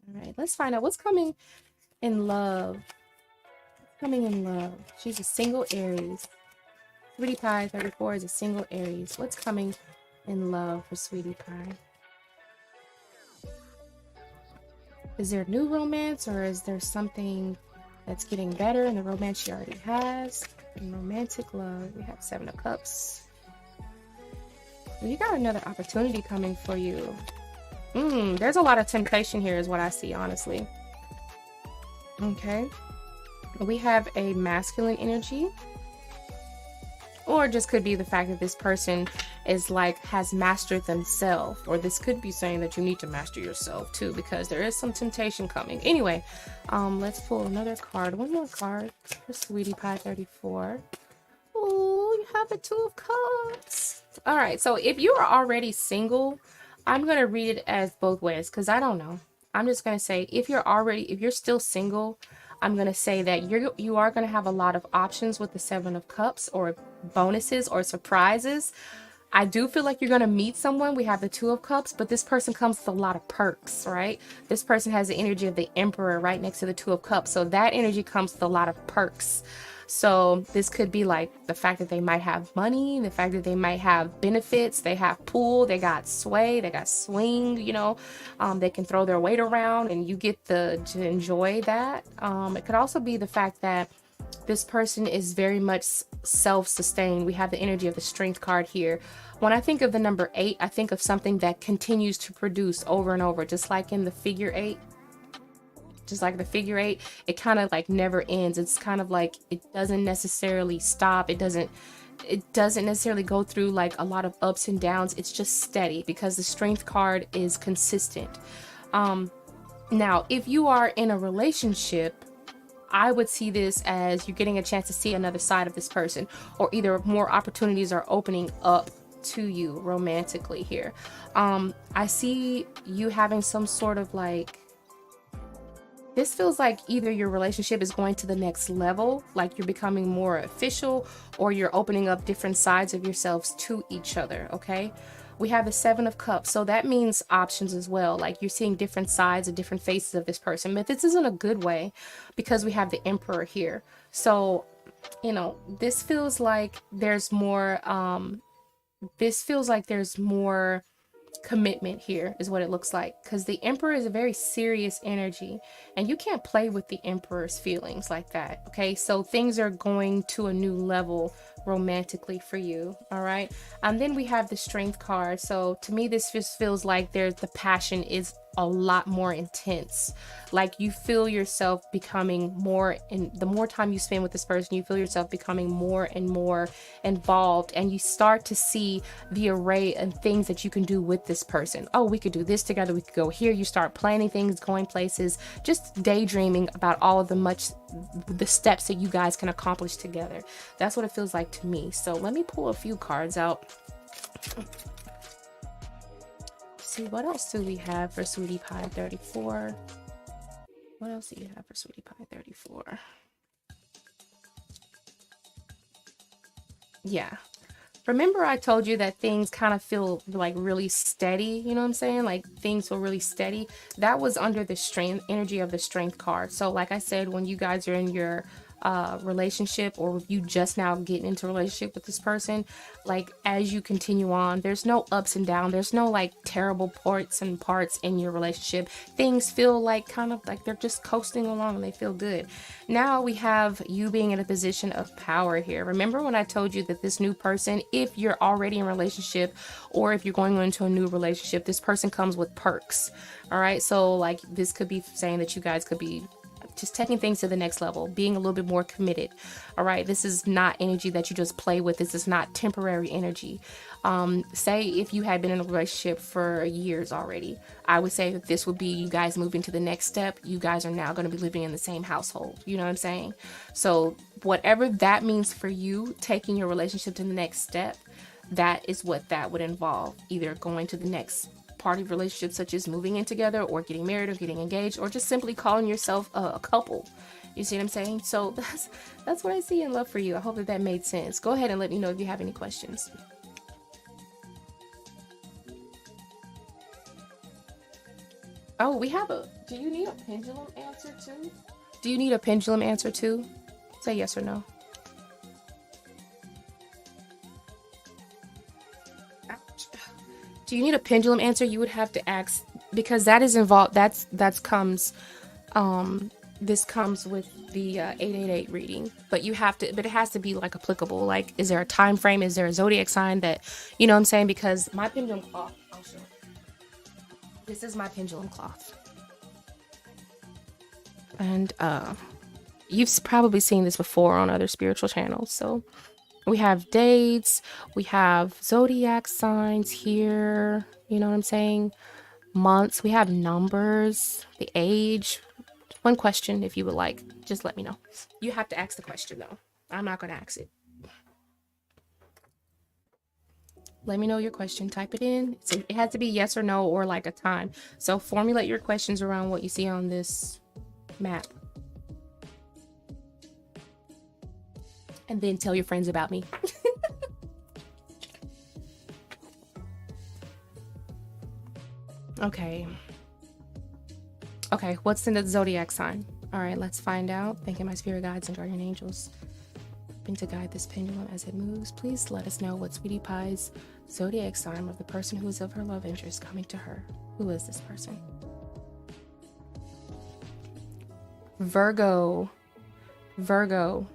All right, let's find out what's coming in love. What's coming in love? She's a single Aries. Sweetie pie 34 is a single Aries. What's coming in love for sweetie pie? Is there new romance, or is there something that's getting better in the romance she already has? In romantic love, we have 7 of Cups. You got another opportunity coming for you. There's a lot of temptation here is what I see, honestly. Okay. We have a masculine energy. Or it just could be the fact that this person is like, has mastered themselves. Or this could be saying that you need to master yourself too, because there is some temptation coming. Anyway, let's pull another card. One more card for sweetie pie 34. Oh, you have the 2 of Cups. All right, so if you are already single, I'm going to read it as both ways because I don't know. I'm just going to say if you're still single, I'm going to say that you are going to have a lot of options with the 7 of Cups, or bonuses or surprises. I do feel like you're going to meet someone. We have the 2 of Cups, but this person comes with a lot of perks, right? This person has the energy of the Emperor right next to the 2 of Cups. So that energy comes with a lot of perks. So this could be like the fact that they might have money, the fact that they might have benefits, they have pool, they got sway, they got swing, you know, they can throw their weight around and you get to enjoy that. It could also be the fact that this person is very much self-sustained. We have the energy of the Strength card here. When I think of the number 8, I think of something that continues to produce over and over, just like in the figure 8. Just like the figure 8, it kind of like never ends. It's kind of like it doesn't necessarily stop. It doesn't it doesn't necessarily go through like a lot of ups and downs. It's just steady because the Strength card is consistent. Now, if you are in a relationship, I would see this as you're getting a chance to see another side of this person, or either more opportunities are opening up to you romantically here. I see you having some sort of like, this feels like either your relationship is going to the next level, like you're becoming more official, or you're opening up different sides of yourselves to each other, okay? We have the Seven of Cups, so that means options as well. Like you're seeing different sides and different faces of this person. But this isn't a good way because we have the Emperor here. So, you know, this feels like there's more, commitment here is what it looks like, because the Emperor is a very serious energy and you can't play with the Emperor's feelings like that. Okay, so things are going to a new level romantically for you. All right, and then we have the Strength card. So to me this just feels like there's the passion is a lot more intense. Like you feel yourself becoming more, and the more time you spend with this person, you feel yourself becoming more and more involved, and you start to see the array and things that you can do with this person. Oh, we could do this together, we could go here. You start planning things, going places, just daydreaming about all of the steps that you guys can accomplish together. That's what it feels like to me. So let me pull a few cards out. See, what else do we have for Sweetie Pie 34? What else do you have for Sweetie Pie 34? Yeah. Remember I told you that things kind of feel like really steady, you know what I'm saying? Like things feel really steady. That was under the strength energy of the Strength card. So like I said, when you guys are in your relationship, or if you just now getting into a relationship with this person, like as you continue on, there's no ups and downs, there's no like terrible parts in your relationship. Things feel like kind of like they're just coasting along and they feel good. Now we have you being in a position of power here. Remember when I told you that this new person, if you're already in a relationship or if you're going into a new relationship, this person comes with perks. All right, so like this could be saying that you guys could be just taking things to the next level, being a little bit more committed. All right, this is not energy that you just play with. This is not temporary energy. Say if you had been in a relationship for years already, I would say that this would be you guys moving to the next step. You guys are now going to be living in the same household. You know what I'm saying? So whatever that means for you, taking your relationship to the next step, that is what that would involve. Either going to the next part of relationships, such as moving in together or getting married or getting engaged, or just simply calling yourself a couple. You see what I'm saying? So that's what I see in love for you. I hope that made sense. Go ahead and let me know if you have any questions. Oh, we have do you need a pendulum answer too? Do you need a pendulum answer too? Say yes or no. Do you need a pendulum answer? You would have to ask, because that is involved. This comes with the 888 reading, but you have to. But it has to be like applicable. Like, is there a time frame? Is there a zodiac sign that, you know what I'm saying? Because my pendulum cloth. I'll show. This is my pendulum cloth, and you've probably seen this before on other spiritual channels. So we have dates, we have zodiac signs here, you know what I'm saying? Months, we have numbers, the age. One question if you would like, just let me know. You have to ask the question though. I'm not going to ask it. Let me know your question, type it in. It has to be yes or no or like a time. So formulate your questions around what you see on this map. And then tell your friends about me. Okay. Okay, what's in the zodiac sign? All right, let's find out. Thanking my spirit guides and guardian angels. Hoping to guide this pendulum as it moves. Please let us know what Sweetie Pie's zodiac sign of the person who is of her love interest coming to her. Who is this person? Virgo. Virgo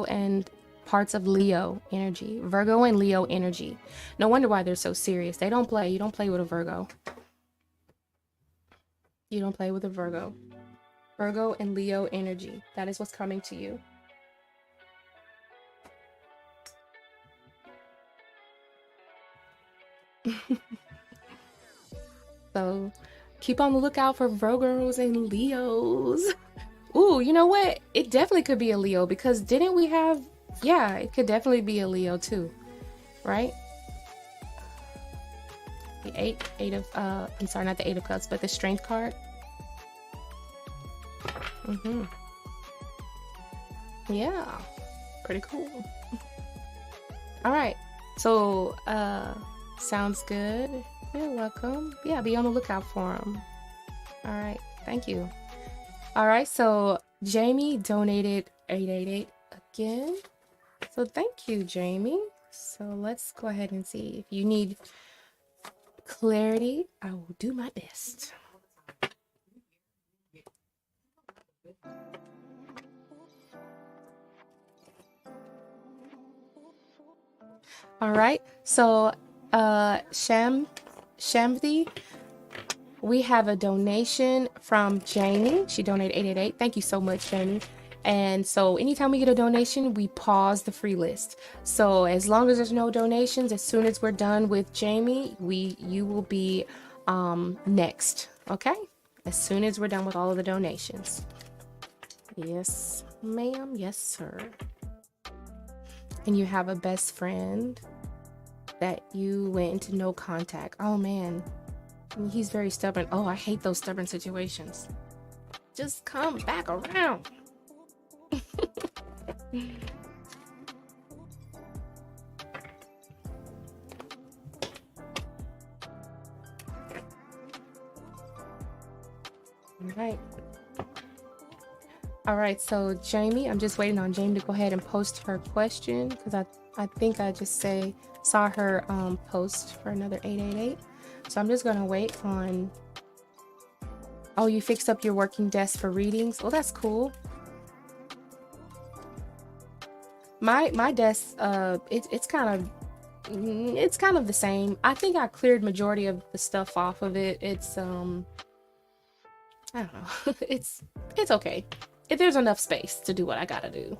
and parts of Leo energy. Virgo and Leo energy. No wonder why they're so serious. They don't play. You don't play with a Virgo. You don't play with a Virgo. Virgo and Leo energy. That is what's coming to you. So keep on the lookout for Virgos and Leos. Ooh, you know what? It definitely could be a Leo because didn't we have, yeah, it could definitely be a Leo too, right? The eight of, I'm sorry, not the Eight of Cups, but the Strength card. Yeah, pretty cool. All right, so, sounds good. You're welcome. Yeah, be on the lookout for them. All right, thank you. All right, so Jamie donated 888 again. So thank you, Jamie. So let's go ahead and see. If you need clarity, I will do my best. All right, so Shamthi, we have a donation from Jamie. She donated 888. Thank you so much, Jamie. And so anytime we get a donation, we pause the free list. So as long as there's no donations, as soon as we're done with Jamie, you will be next, okay? As soon as we're done with all of the donations. Yes, ma'am. Yes, sir. And you have a best friend that you went into no contact. Oh man, he's very stubborn. Oh, I hate those stubborn situations. Just come back around. All right, so Jamie, I'm just waiting on Jamie to go ahead and post her question because I think I just saw her post for another 888. So I'm just gonna wait on. Oh, you fixed up your working desk for readings. Well, that's cool. My desk, it's kind of the same. I think I cleared majority of the stuff off of it. It's I don't know. it's okay. If there's enough space to do what I gotta do.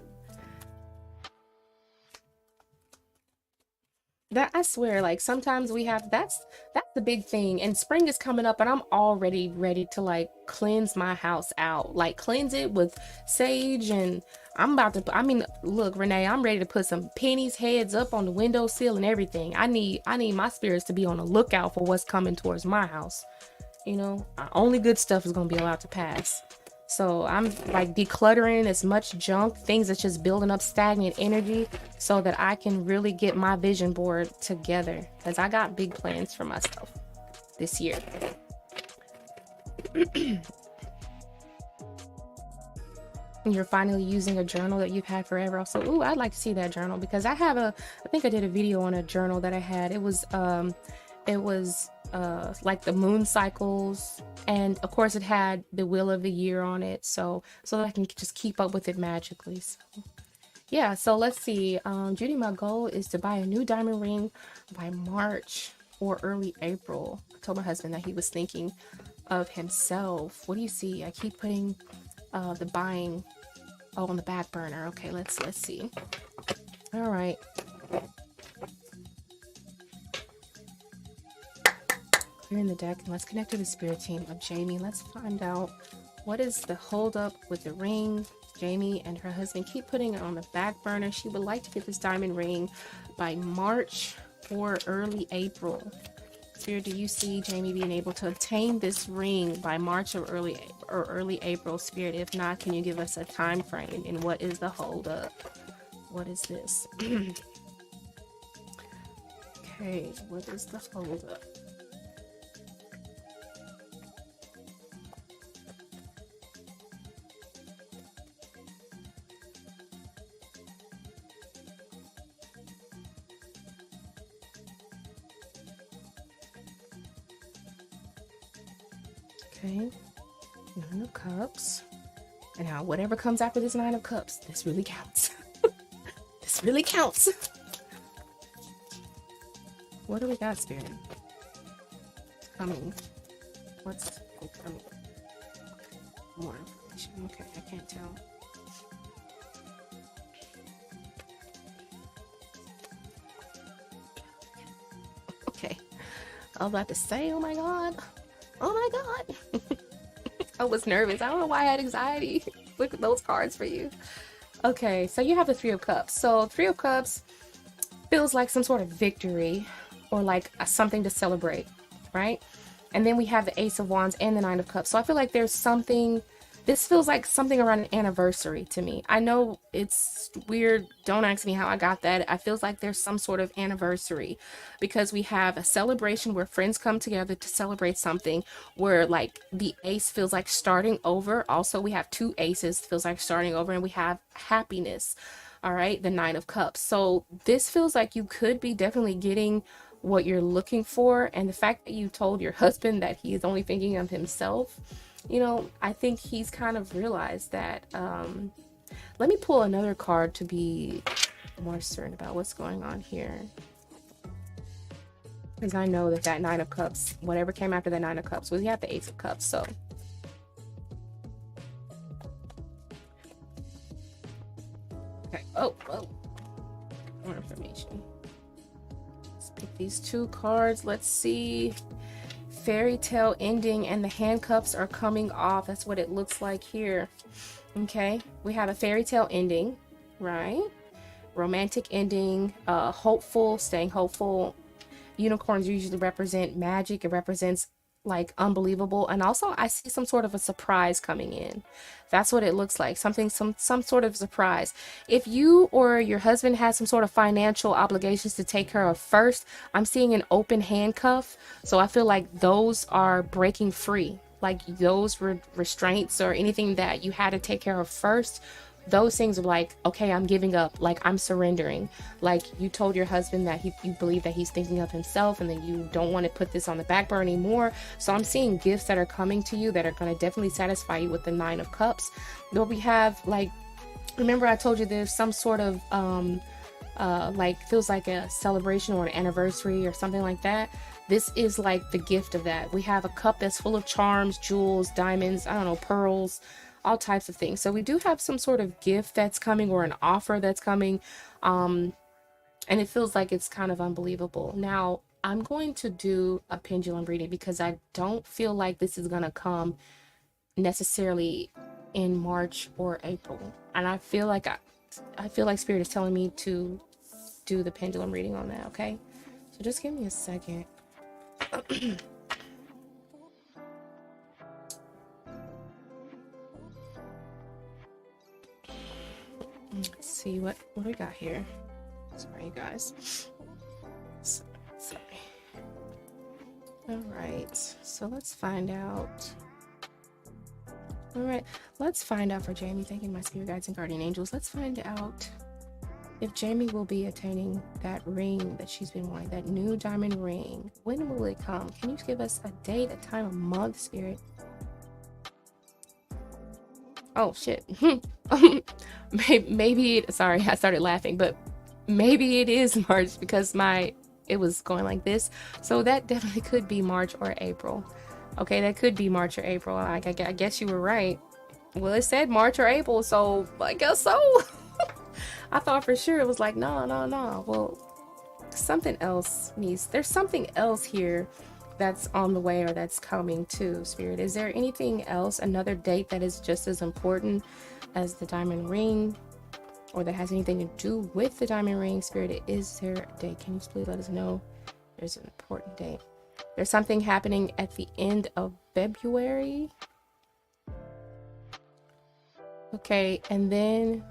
That I swear, like sometimes we have that's the big thing. And spring is coming up and I'm already ready to like cleanse my house out. Like cleanse it with sage and I'm about to I mean, look, Renee, I'm ready to put some pennies heads up on the windowsill and everything. I need my spirits to be on the lookout for what's coming towards my house. You know, only good stuff is gonna be allowed to pass. So I'm like decluttering as much junk, things that's just building up stagnant energy so that I can really get my vision board together because I got big plans for myself this year. You're finally using a journal that you've had forever. Also, ooh, I'd like to see that journal because I think I did a video on a journal that I had. It was like the moon cycles, and of course it had the wheel of the year on it, so that I can just keep up with it magically. So yeah, so let's see. Judy, my goal is to buy a new diamond ring by March or early April. I told my husband that he was thinking of himself. What do you see? I keep putting the buying on the back burner. Okay, let's see. All right. Clearing the deck, and let's connect to the spirit team of Jamie. Let's find out what is the holdup with the ring. Jamie and her husband keep putting it on the back burner. She would like to get this diamond ring by March or early April. Spirit, do you see Jamie being able to obtain this ring by March or early April? Spirit, if not, can you give us a time frame? And what is the holdup? What is this? Okay, what is the holdup? Okay, Nine of Cups. And now whatever comes after this Nine of Cups, this really counts. This really counts. What do we got, Spirit? Coming. What's coming? More information. Okay, I can't tell. Okay. I was about to say, oh my God. Oh my God. I was nervous. I don't know why I had anxiety. Look at those cards for you. Okay, so you have the Three of Cups. So Three of Cups feels like some sort of victory or like something to celebrate, right? And then we have the Ace of Wands and the Nine of Cups. So I feel like there's something, this feels like something around an anniversary to me. I know it's weird. Don't ask me how I got that. I feels like there's some sort of anniversary because we have a celebration where friends come together to celebrate something where like the ace feels like starting over. Also, we have two aces, feels like starting over, and we have happiness. All right, the Nine of Cups. So this feels like you could be definitely getting what you're looking for, and the fact that you told your husband that he is only thinking of himself, you know, I think he's kind of realized that. Let me pull another card to be more certain about what's going on here, because I know that that Nine of Cups, whatever came after the Nine of Cups, we have the Ace of Cups. So okay, oh more information. Pick these two cards. Let's see. Fairy tale ending, and the handcuffs are coming off. That's what it looks like here. Okay, we have a fairy tale ending, right? Romantic ending, hopeful, staying hopeful. Unicorns usually represent magic. It represents like unbelievable, and also I see some sort of a surprise coming in. That's what it looks like. Something, some sort of surprise. If you or your husband has some sort of financial obligations to take care of first, I'm seeing an open handcuff. So I feel like those are breaking free. Like those restraints or anything that you had to take care of first, those things are like, okay, I'm giving up, like I'm surrendering. Like you told your husband that you believe that he's thinking of himself, and then you don't want to put this on the back burner anymore. So I'm seeing gifts that are coming to you that are going to definitely satisfy you with the Nine of Cups. Though we have, like, remember I told you there's some sort of like feels like a celebration or an anniversary or something like that. This is like the gift of that. We have a cup that's full of charms, jewels, diamonds, I don't know, pearls, all types of things. So we do have some sort of gift that's coming or an offer that's coming. And it feels like it's kind of unbelievable. Now, I'm going to do a pendulum reading because I don't feel like this is going to come necessarily in March or April. And I feel like I feel like Spirit is telling me to do the pendulum reading on that, okay? So just give me a second. Let's see what we got here. Sorry, you guys. Sorry. All right, so let's find out. All right, let's find out for Jamie. Thanking my spirit guides and guardian angels. Let's find out if Jamie will be attaining that ring that she's been wanting, that new diamond ring. When will it come? Can you give us a date, a time, a month, Spirit? Oh, shit. Maybe it, sorry, I started laughing, but maybe it is March because it was going like this. So that definitely could be March or April. Okay, that could be March or April. I guess you were right. Well, it said March or April, so I guess so. I thought for sure it was like, no. Well, something else there's something else here that's on the way or that's coming too, Spirit. Is there anything else, another date that is just as important as the diamond ring, or that has anything to do with the diamond ring, Spirit? Is there a date? Can you please let us know? There's an important date. There's something happening at the end of February. Okay, and then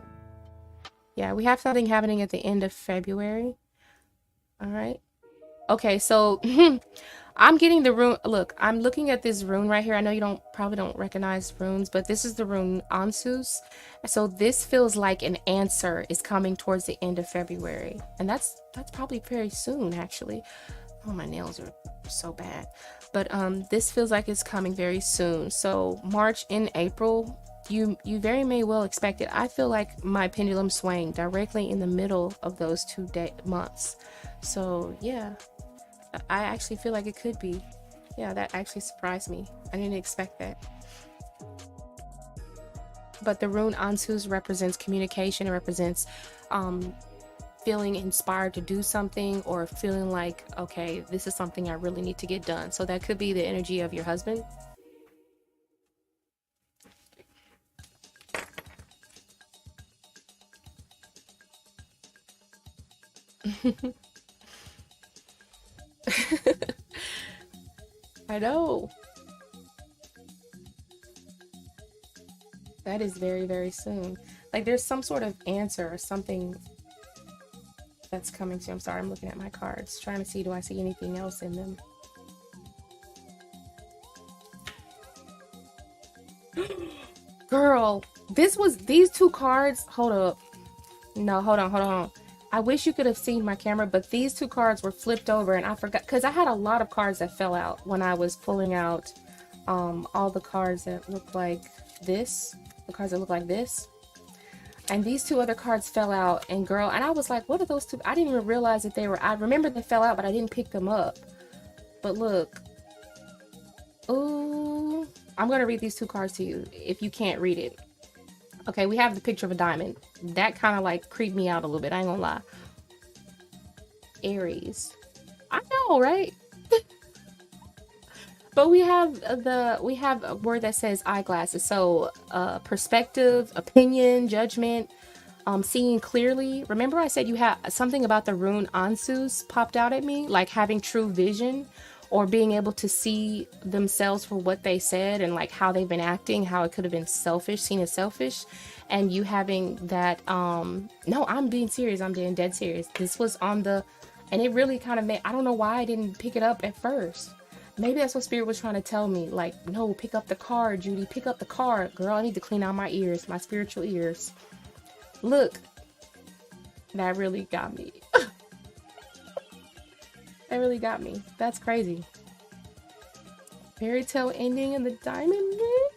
yeah, we have something happening at the end of February. All right. Okay, so I'm getting the rune. Look, I'm looking at this rune right here. I know you probably don't recognize runes, but this is the rune ANWSER. So this feels like an answer is coming towards the end of February, and that's probably very soon, actually. Oh, my nails are so bad, but this feels like it's coming very soon. So March and April, you very may well expect it. I feel like my pendulum swaying directly in the middle of those 2 months. So yeah, I actually feel like it could be. Yeah, that actually surprised me. I didn't expect that. But the rune ANWSER represents communication. It represents feeling inspired to do something, or feeling like, okay, this is something I really need to get done. So that could be the energy of your husband. I know. That is very, very soon. Like there's some sort of answer or something that's coming to you. I'm sorry, I'm looking at my cards, trying to see, do I see anything else in them? Girl, these two cards, hold up. No, hold on. I wish you could have seen my camera, but these two cards were flipped over and I forgot, because I had a lot of cards that fell out when I was pulling out all the cards that look like this, the cards that look like this. And these two other cards fell out, and girl, and I was like, what are those two? I didn't even realize that they were, I remember they fell out, but I didn't pick them up. But look. Ooh, I'm going to read these two cards to you if you can't read it. Okay, we have the picture of a diamond. That kind of like creeped me out a little bit, I ain't gonna lie. Aries. I know, right? But we have a word that says eyeglasses. So perspective, opinion, judgment, seeing clearly. Remember I said you have something about the rune ANWSER popped out at me, like having true vision, or being able to see themselves for what they said and like how they've been acting, how it could have been selfish, seen as selfish. And you having that, no, I'm being serious. I'm being dead serious. This was on the, and it really kind of made, I don't know why I didn't pick it up at first. Maybe that's what Spirit was trying to tell me. Like, no, pick up the card, Judy. Pick up the card. Girl, I need to clean out my ears, my spiritual ears. Look, that really got me. That really got me. That's crazy. Fairy tale ending in the diamond ring?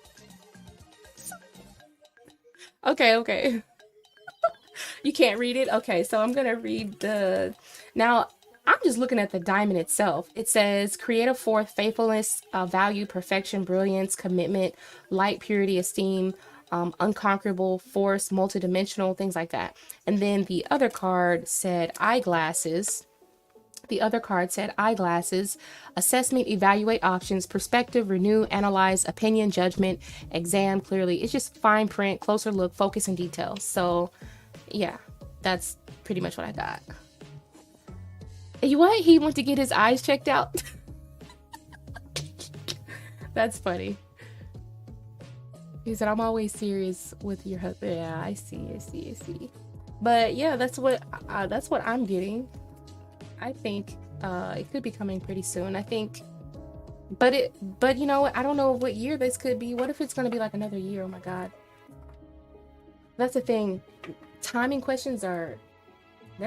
Okay. You can't read it? Okay, so I'm gonna read the... Now, I'm just looking at the diamond itself. It says, creative force, faithfulness, value, perfection, brilliance, commitment, light, purity, esteem, unconquerable, force, multidimensional, things like that. And then the other card said eyeglasses. Assessment, evaluate options, perspective, renew, analyze, opinion, judgment, exam, clearly. It's just fine print, closer look, focus, and details. So, yeah, that's pretty much what I got. What? He went to get his eyes checked out? That's funny. He said, I'm always serious with your husband. Yeah, I see. But yeah, that's what I'm getting. I think it could be coming pretty soon. I think, but you know, I don't know what year this could be. What if it's going to be like another year? Oh my God. That's the thing. Timing questions they're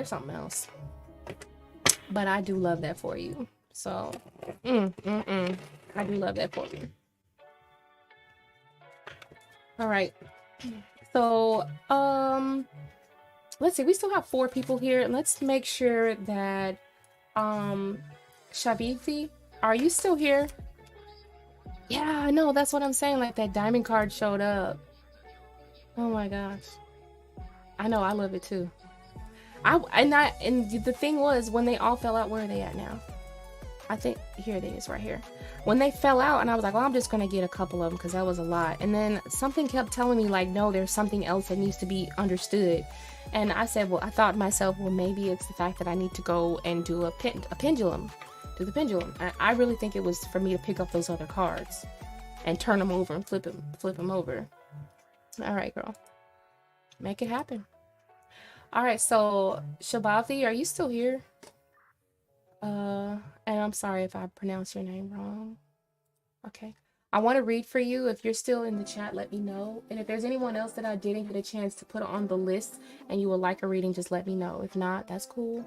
something else. But I do love that for you. So, I do love that for you. All right. So, let's see. We still have 4 people here. Let's make sure that, Shaviti, are you still here? Yeah, I know. That's what I'm saying. Like that diamond card showed up. Oh my gosh. I know. I love it too. And the thing was, when they all fell out, where are they at now? I think here it is, right here. When they fell out, and I was like, well, I'm just gonna get a couple of them because that was a lot. And then something kept telling me like, no, there's something else that needs to be understood. And I said, well, I thought to myself, well, maybe it's the fact that I need to go and do a pendulum, do the pendulum. I really think it was for me to pick up those other cards and turn them over and flip them over. All right, girl, make it happen. All right, so Shabavthi, are you still here? And I'm sorry if I pronounced your name wrong. Okay. I want to read for you. If you're still in the chat, let me know. And if there's anyone else that I didn't get a chance to put on the list and you would like a reading, just let me know. If not, that's cool.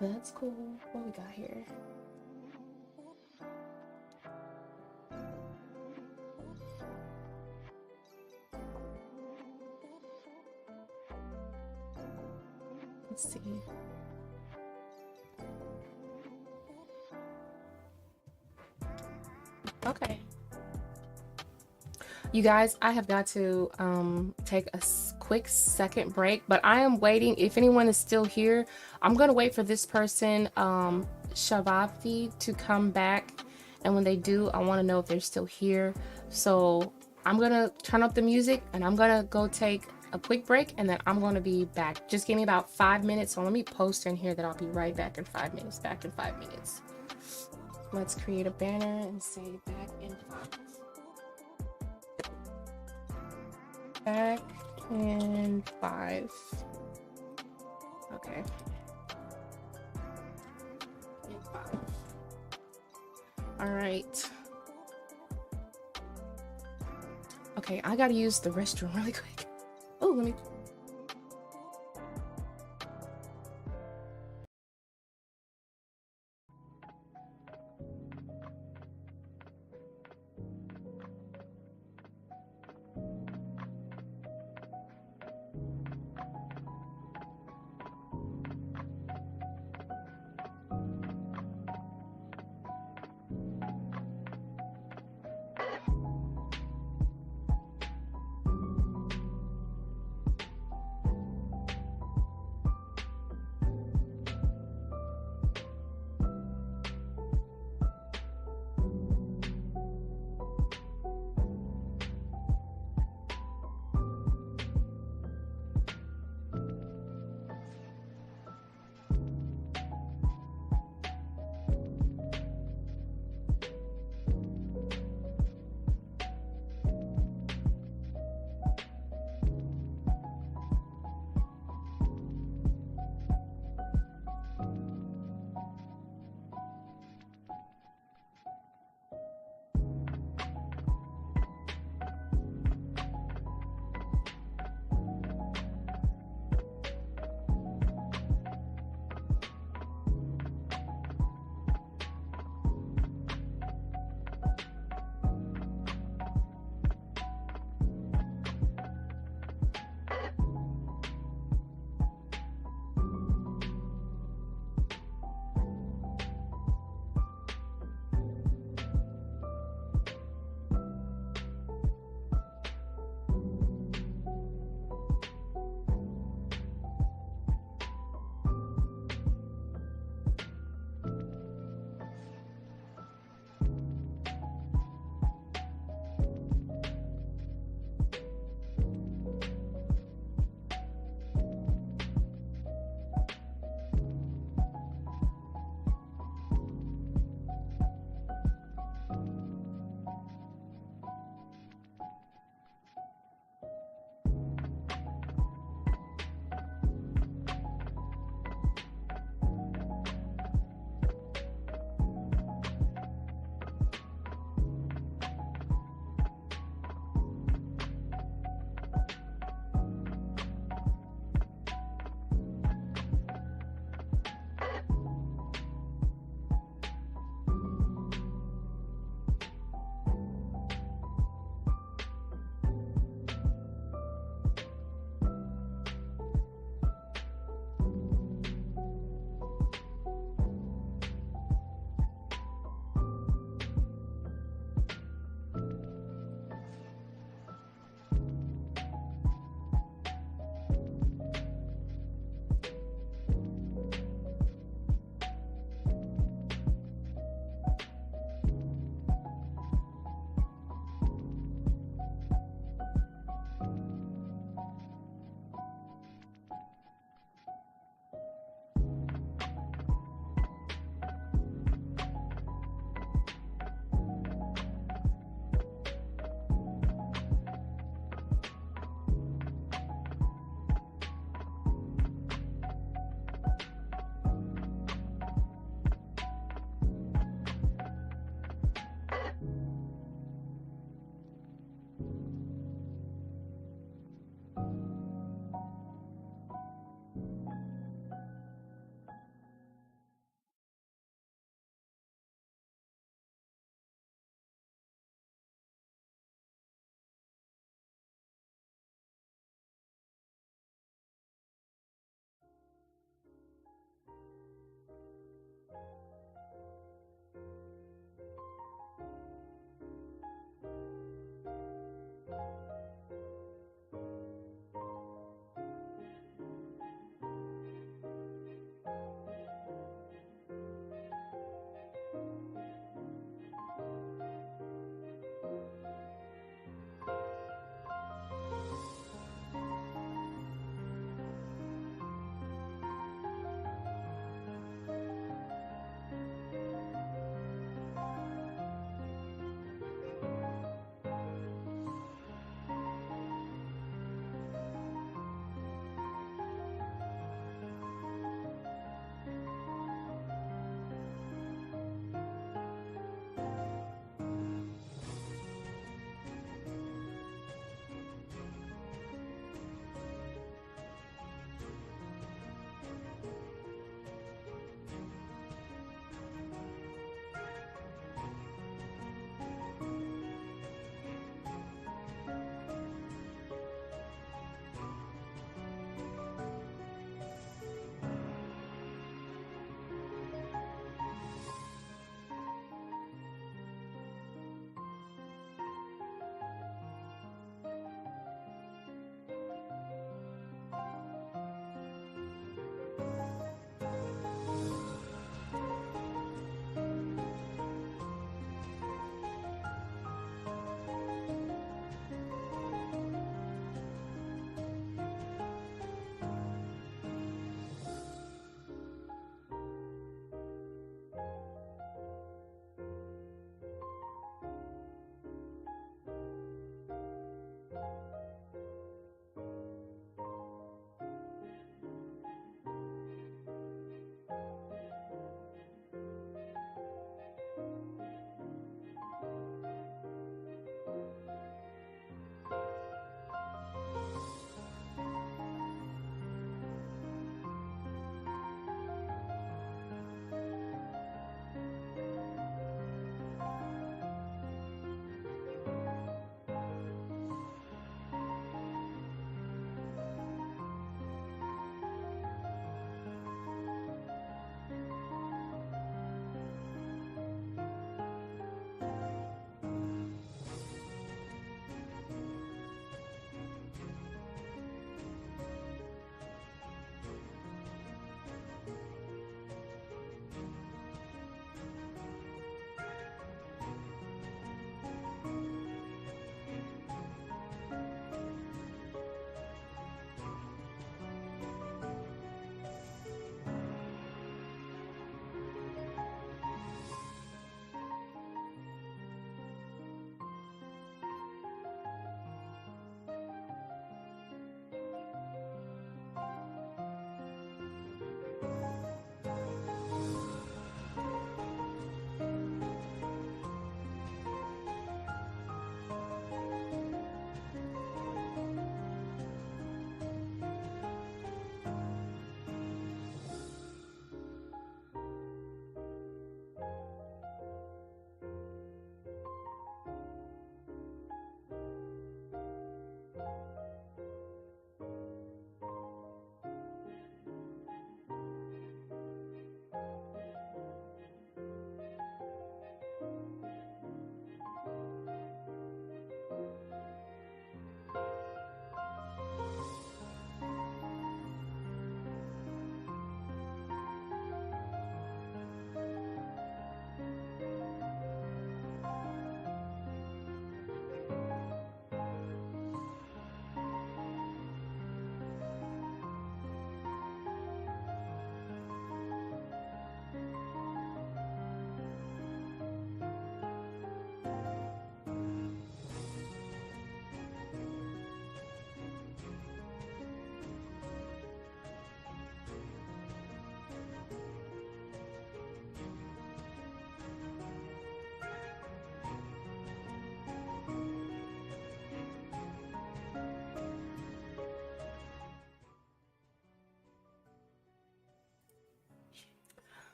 That's cool. What we got here? Let's see. Okay. You guys, I have got to take a quick second break, but I am waiting. If anyone is still here, I'm gonna wait for this person, Shababti, to come back. And when they do, I want to know if they're still here. So I'm gonna turn up the music and I'm gonna go take a quick break, and then I'm gonna be back. Just give me about 5 minutes. So let me post in here that I'll be right back in 5 minutes. Back in 5 minutes. Let's create a banner and say back in 5. Back in 5. Okay. In 5. All right. Okay, I gotta use the restroom really quick. Oh, let me.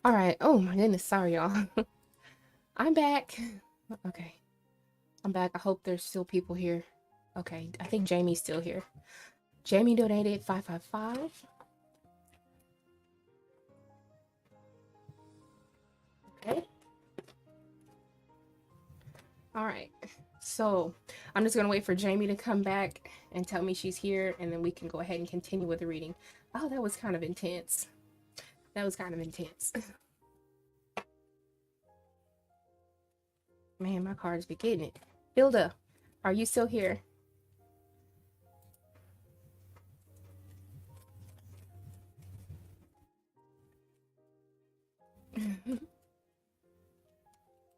All right. Oh my goodness. Sorry, y'all. I'm back. Okay. I'm back. I hope there's still people here. Okay. I think Jamie's still here. Jamie donated 555. Okay. All right. So I'm just going to wait for Jamie to come back and tell me she's here, and then we can go ahead and continue with the reading. Oh, that was kind of intense. That was kind of intense. Man, my cards be getting it. Hilda, are you still here?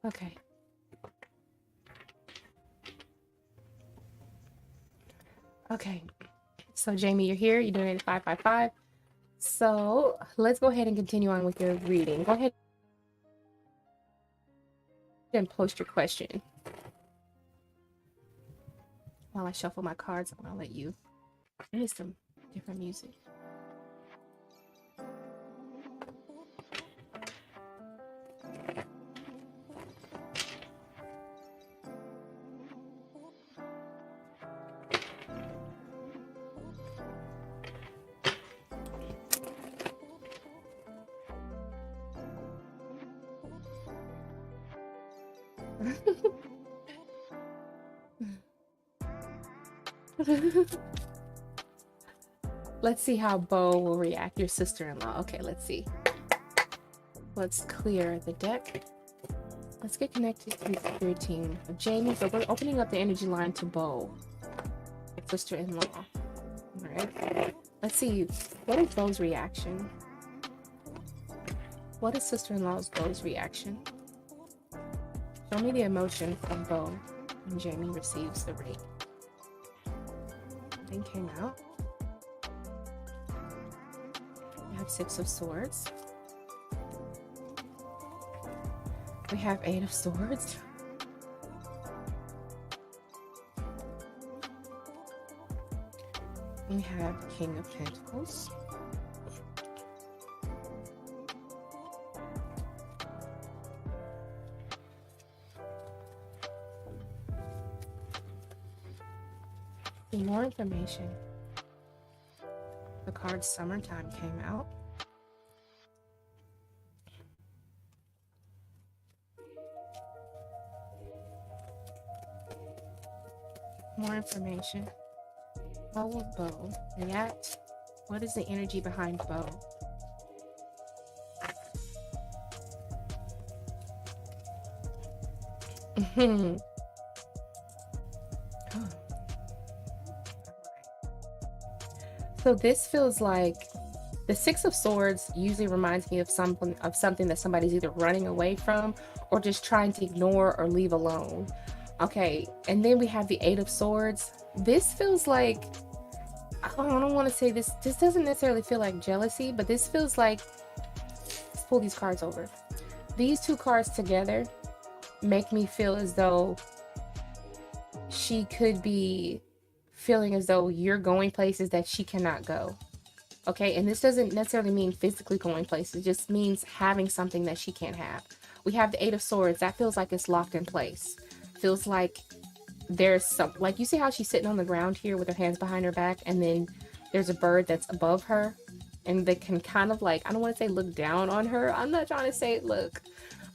Okay. Okay. So Jamie, you're here. You donated 555. So let's go ahead and continue on with your reading. Go ahead and post your question. While I shuffle my cards, I'm gonna let you. There's some different music. Let's see how Bo will react, your sister-in-law. Okay, let's see. Let's clear the deck. Let's get connected to the spirit team of Jamie. So we're opening up the energy line to Bo, your sister-in-law. All right. Let's see. What is Bo's reaction? What is sister-in-law's Bo's reaction? Show me the emotion from Bo when Jamie receives the ring. Thing came out. We have 6 of Swords. We have 8 of Swords. We have King of Pentacles. For more information, the card Summertime came out. More information. How will Bo react? What is the energy behind Bo? So this feels like the 6 of Swords usually reminds me of something that somebody's either running away from or just trying to ignore or leave alone. Okay, and then we have the 8 of Swords. This feels like, I don't want to say this doesn't necessarily feel like jealousy, but this feels like, let's pull these cards over. These 2 cards together make me feel as though she could be feeling as though you're going places that she cannot go. Okay, and this doesn't necessarily mean physically going places, it just means having something that she can't have. We have the 8 of Swords. That feels like it's locked in place. Feels like there's some, like, you see how she's sitting on the ground here with her hands behind her back, and then there's a bird that's above her, and they can kind of like, I don't want to say look down on her. I'm not trying to say look,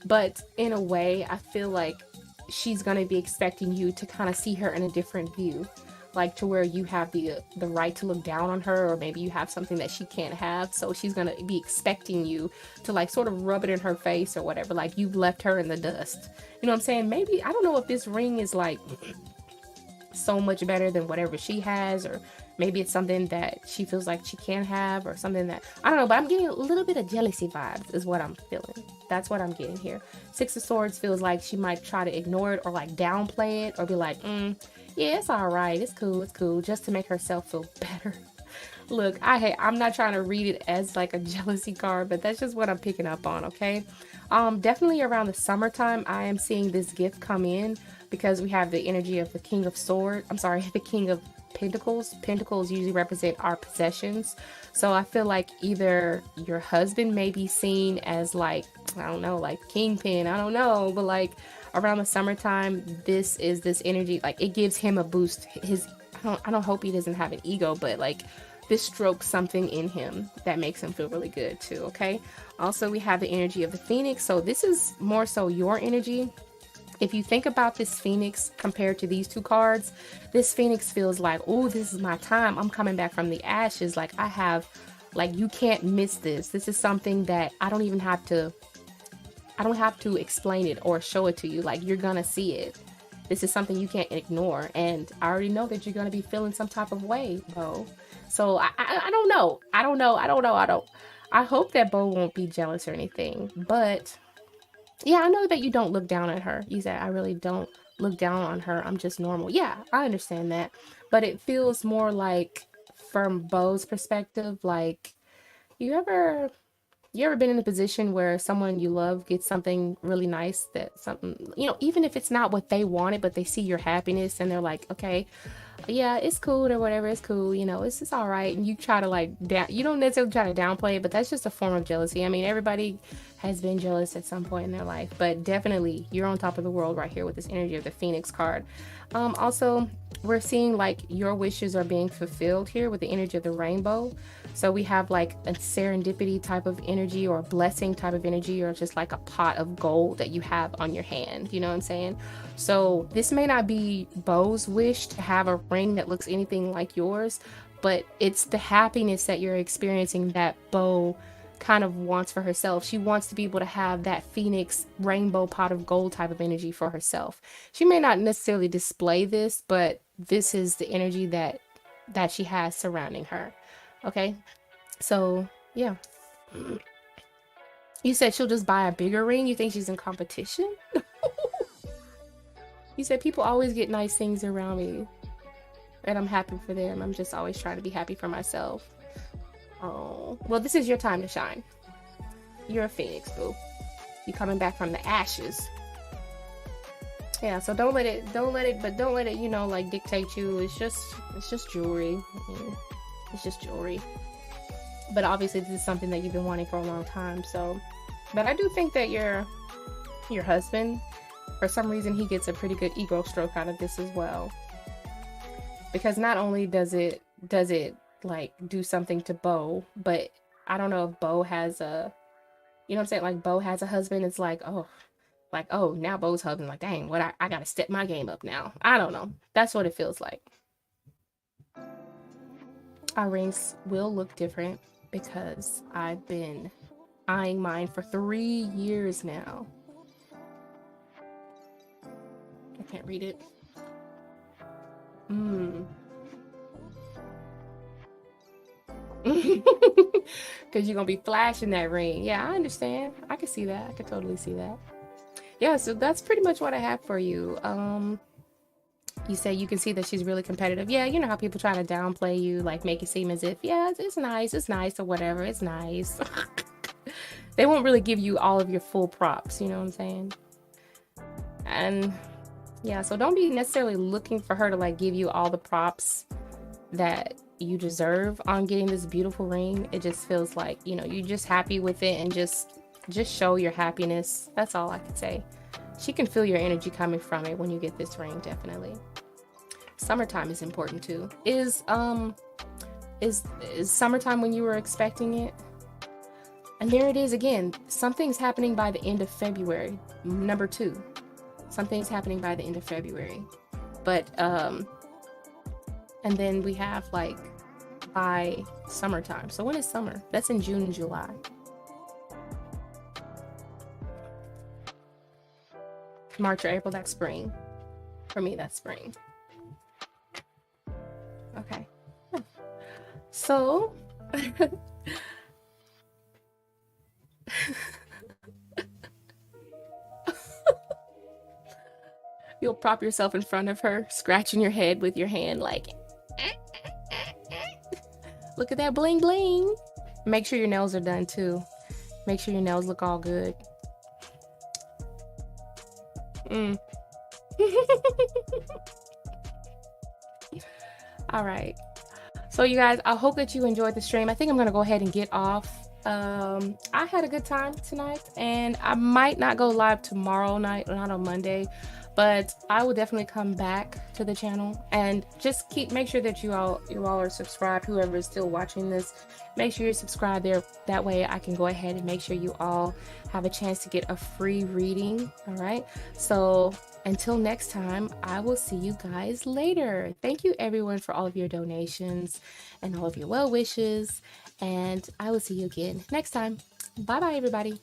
but in a way, I feel like she's going to be expecting you to kind of see her in a different view. Like to where you have the right to look down on her, or maybe you have something that she can't have, so she's gonna be expecting you to like sort of rub it in her face or whatever, like you've left her in the dust. You know what I'm saying? Maybe, I don't know if this ring is like so much better than whatever she has, or maybe it's something that she feels like she can't have, or something that, I don't know, but I'm getting a little bit of jealousy vibes is what I'm feeling. That's what I'm getting here. 6 of Swords feels like she might try to ignore it or like downplay it, or be like, yeah, it's all right, it's cool, just to make herself feel better. Look, I'm not trying to read it as like a jealousy card, but that's just what I'm picking up on, okay? Definitely around the summertime, I am seeing this gift come in, because we have the energy of the King of Swords. I'm sorry, the King of Pentacles. Pentacles usually represent our possessions. So I feel like either your husband may be seen as like, I don't know, like kingpin, I don't know, but like around the summertime, this is this energy, like it gives him a boost. I don't hope he doesn't have an ego, but like this strokes something in him that makes him feel really good too, okay? Also, we have the energy of the Phoenix. So this is more so your energy. If you think about this Phoenix compared to these two cards, this Phoenix feels like, oh, this is my time. I'm coming back from the ashes. Like you can't miss this. This is something that I don't have to explain it or show it to you. Like, you're gonna see it. This is something you can't ignore. And I already know that you're gonna be feeling some type of way, Bo. So I don't know. I hope that Bo won't be jealous or anything, but yeah, I know that you don't look down on her. You said, I really don't look down on her. I'm just normal. Yeah, I understand that. But it feels more like, from Bo's perspective, like, you ever been in a position where someone you love gets something really nice, that something, even if it's not what they wanted, but they see your happiness and they're like, okay, yeah, it's cool or whatever, it's cool, it's just all right. And you try to like you don't necessarily try to downplay it, but that's just a form of jealousy. I mean, everybody has been jealous at some point in their life, but definitely you're on top of the world right here with this energy of the Phoenix card. Also, we're seeing like your wishes are being fulfilled here with the energy of the rainbow. So we have like a serendipity type of energy, or a blessing type of energy, or just like a pot of gold that you have on your hand. You know what I'm saying? So this may not be Bo's wish to have a ring that looks anything like yours, but it's the happiness that you're experiencing that Bo kind of wants for herself. She wants to be able to have that Phoenix rainbow pot of gold type of energy for herself. She may not necessarily display this, but this is the energy that she has surrounding her. Okay, so yeah. You said she'll just buy a bigger ring. You think she's in competition? You said people always get nice things around me, and I'm happy for them. I'm just always trying to be happy for myself. Oh, well, this is your time to shine. You're a Phoenix, boo. You coming back from the ashes. Yeah, so don't let it, like dictate you. It's just jewelry. It's just jewelry. But obviously this is something that you've been wanting for a long time, so. But I do think that your husband, for some reason, he gets a pretty good ego stroke out of this as well. Because not only does it like do something to Bo, but I don't know if Bo has a, you know what I'm saying? Like, Bo has a husband. It's like, oh, now Bo's husband, like, dang, what, I gotta step my game up now. I don't know. That's what it feels like. Our rings will look different because I've been eyeing mine for 3 years now. I can't read it. Because you're gonna be flashing that ring. Yeah, I understand. I can see that. I can totally see that. Yeah, so that's pretty much what I have for you. You say you can see that she's really competitive. Yeah, you know how people try to downplay you, like make it seem as if, yeah, it's nice or whatever, it's nice. They won't really give you all of your full props, you know what I'm saying? And yeah, so don't be necessarily looking for her to like give you all the props that you deserve on getting this beautiful ring. It just feels like, you're just happy with it, and just show your happiness. That's all I can say. She can feel your energy coming from it when you get this ring, definitely. Summertime is important too. Is summertime when you were expecting it? And there it is again. Something's happening by the end of February. Number 2. Something's happening by the end of February. But and then we have like by summertime. So when is summer? That's in June and July. March or April, that's spring. For me, that's spring. Okay. So you'll prop yourself in front of her, scratching your head with your hand like, look at that bling bling. Make sure your nails are done too. Make sure your nails look all good. All right. So you guys, I hope that you enjoyed the stream. I think I'm gonna go ahead and get off. I had a good time tonight, and I might not go live tomorrow night, not on Monday, but I will definitely come back to the channel and just make sure that you all are subscribed. Whoever is still watching this, make sure you're subscribed there. That way I can go ahead and make sure you all have a chance to get a free reading. All right. So until next time, I will see you guys later. Thank you everyone for all of your donations and all of your well wishes. And I will see you again next time. Bye bye, everybody.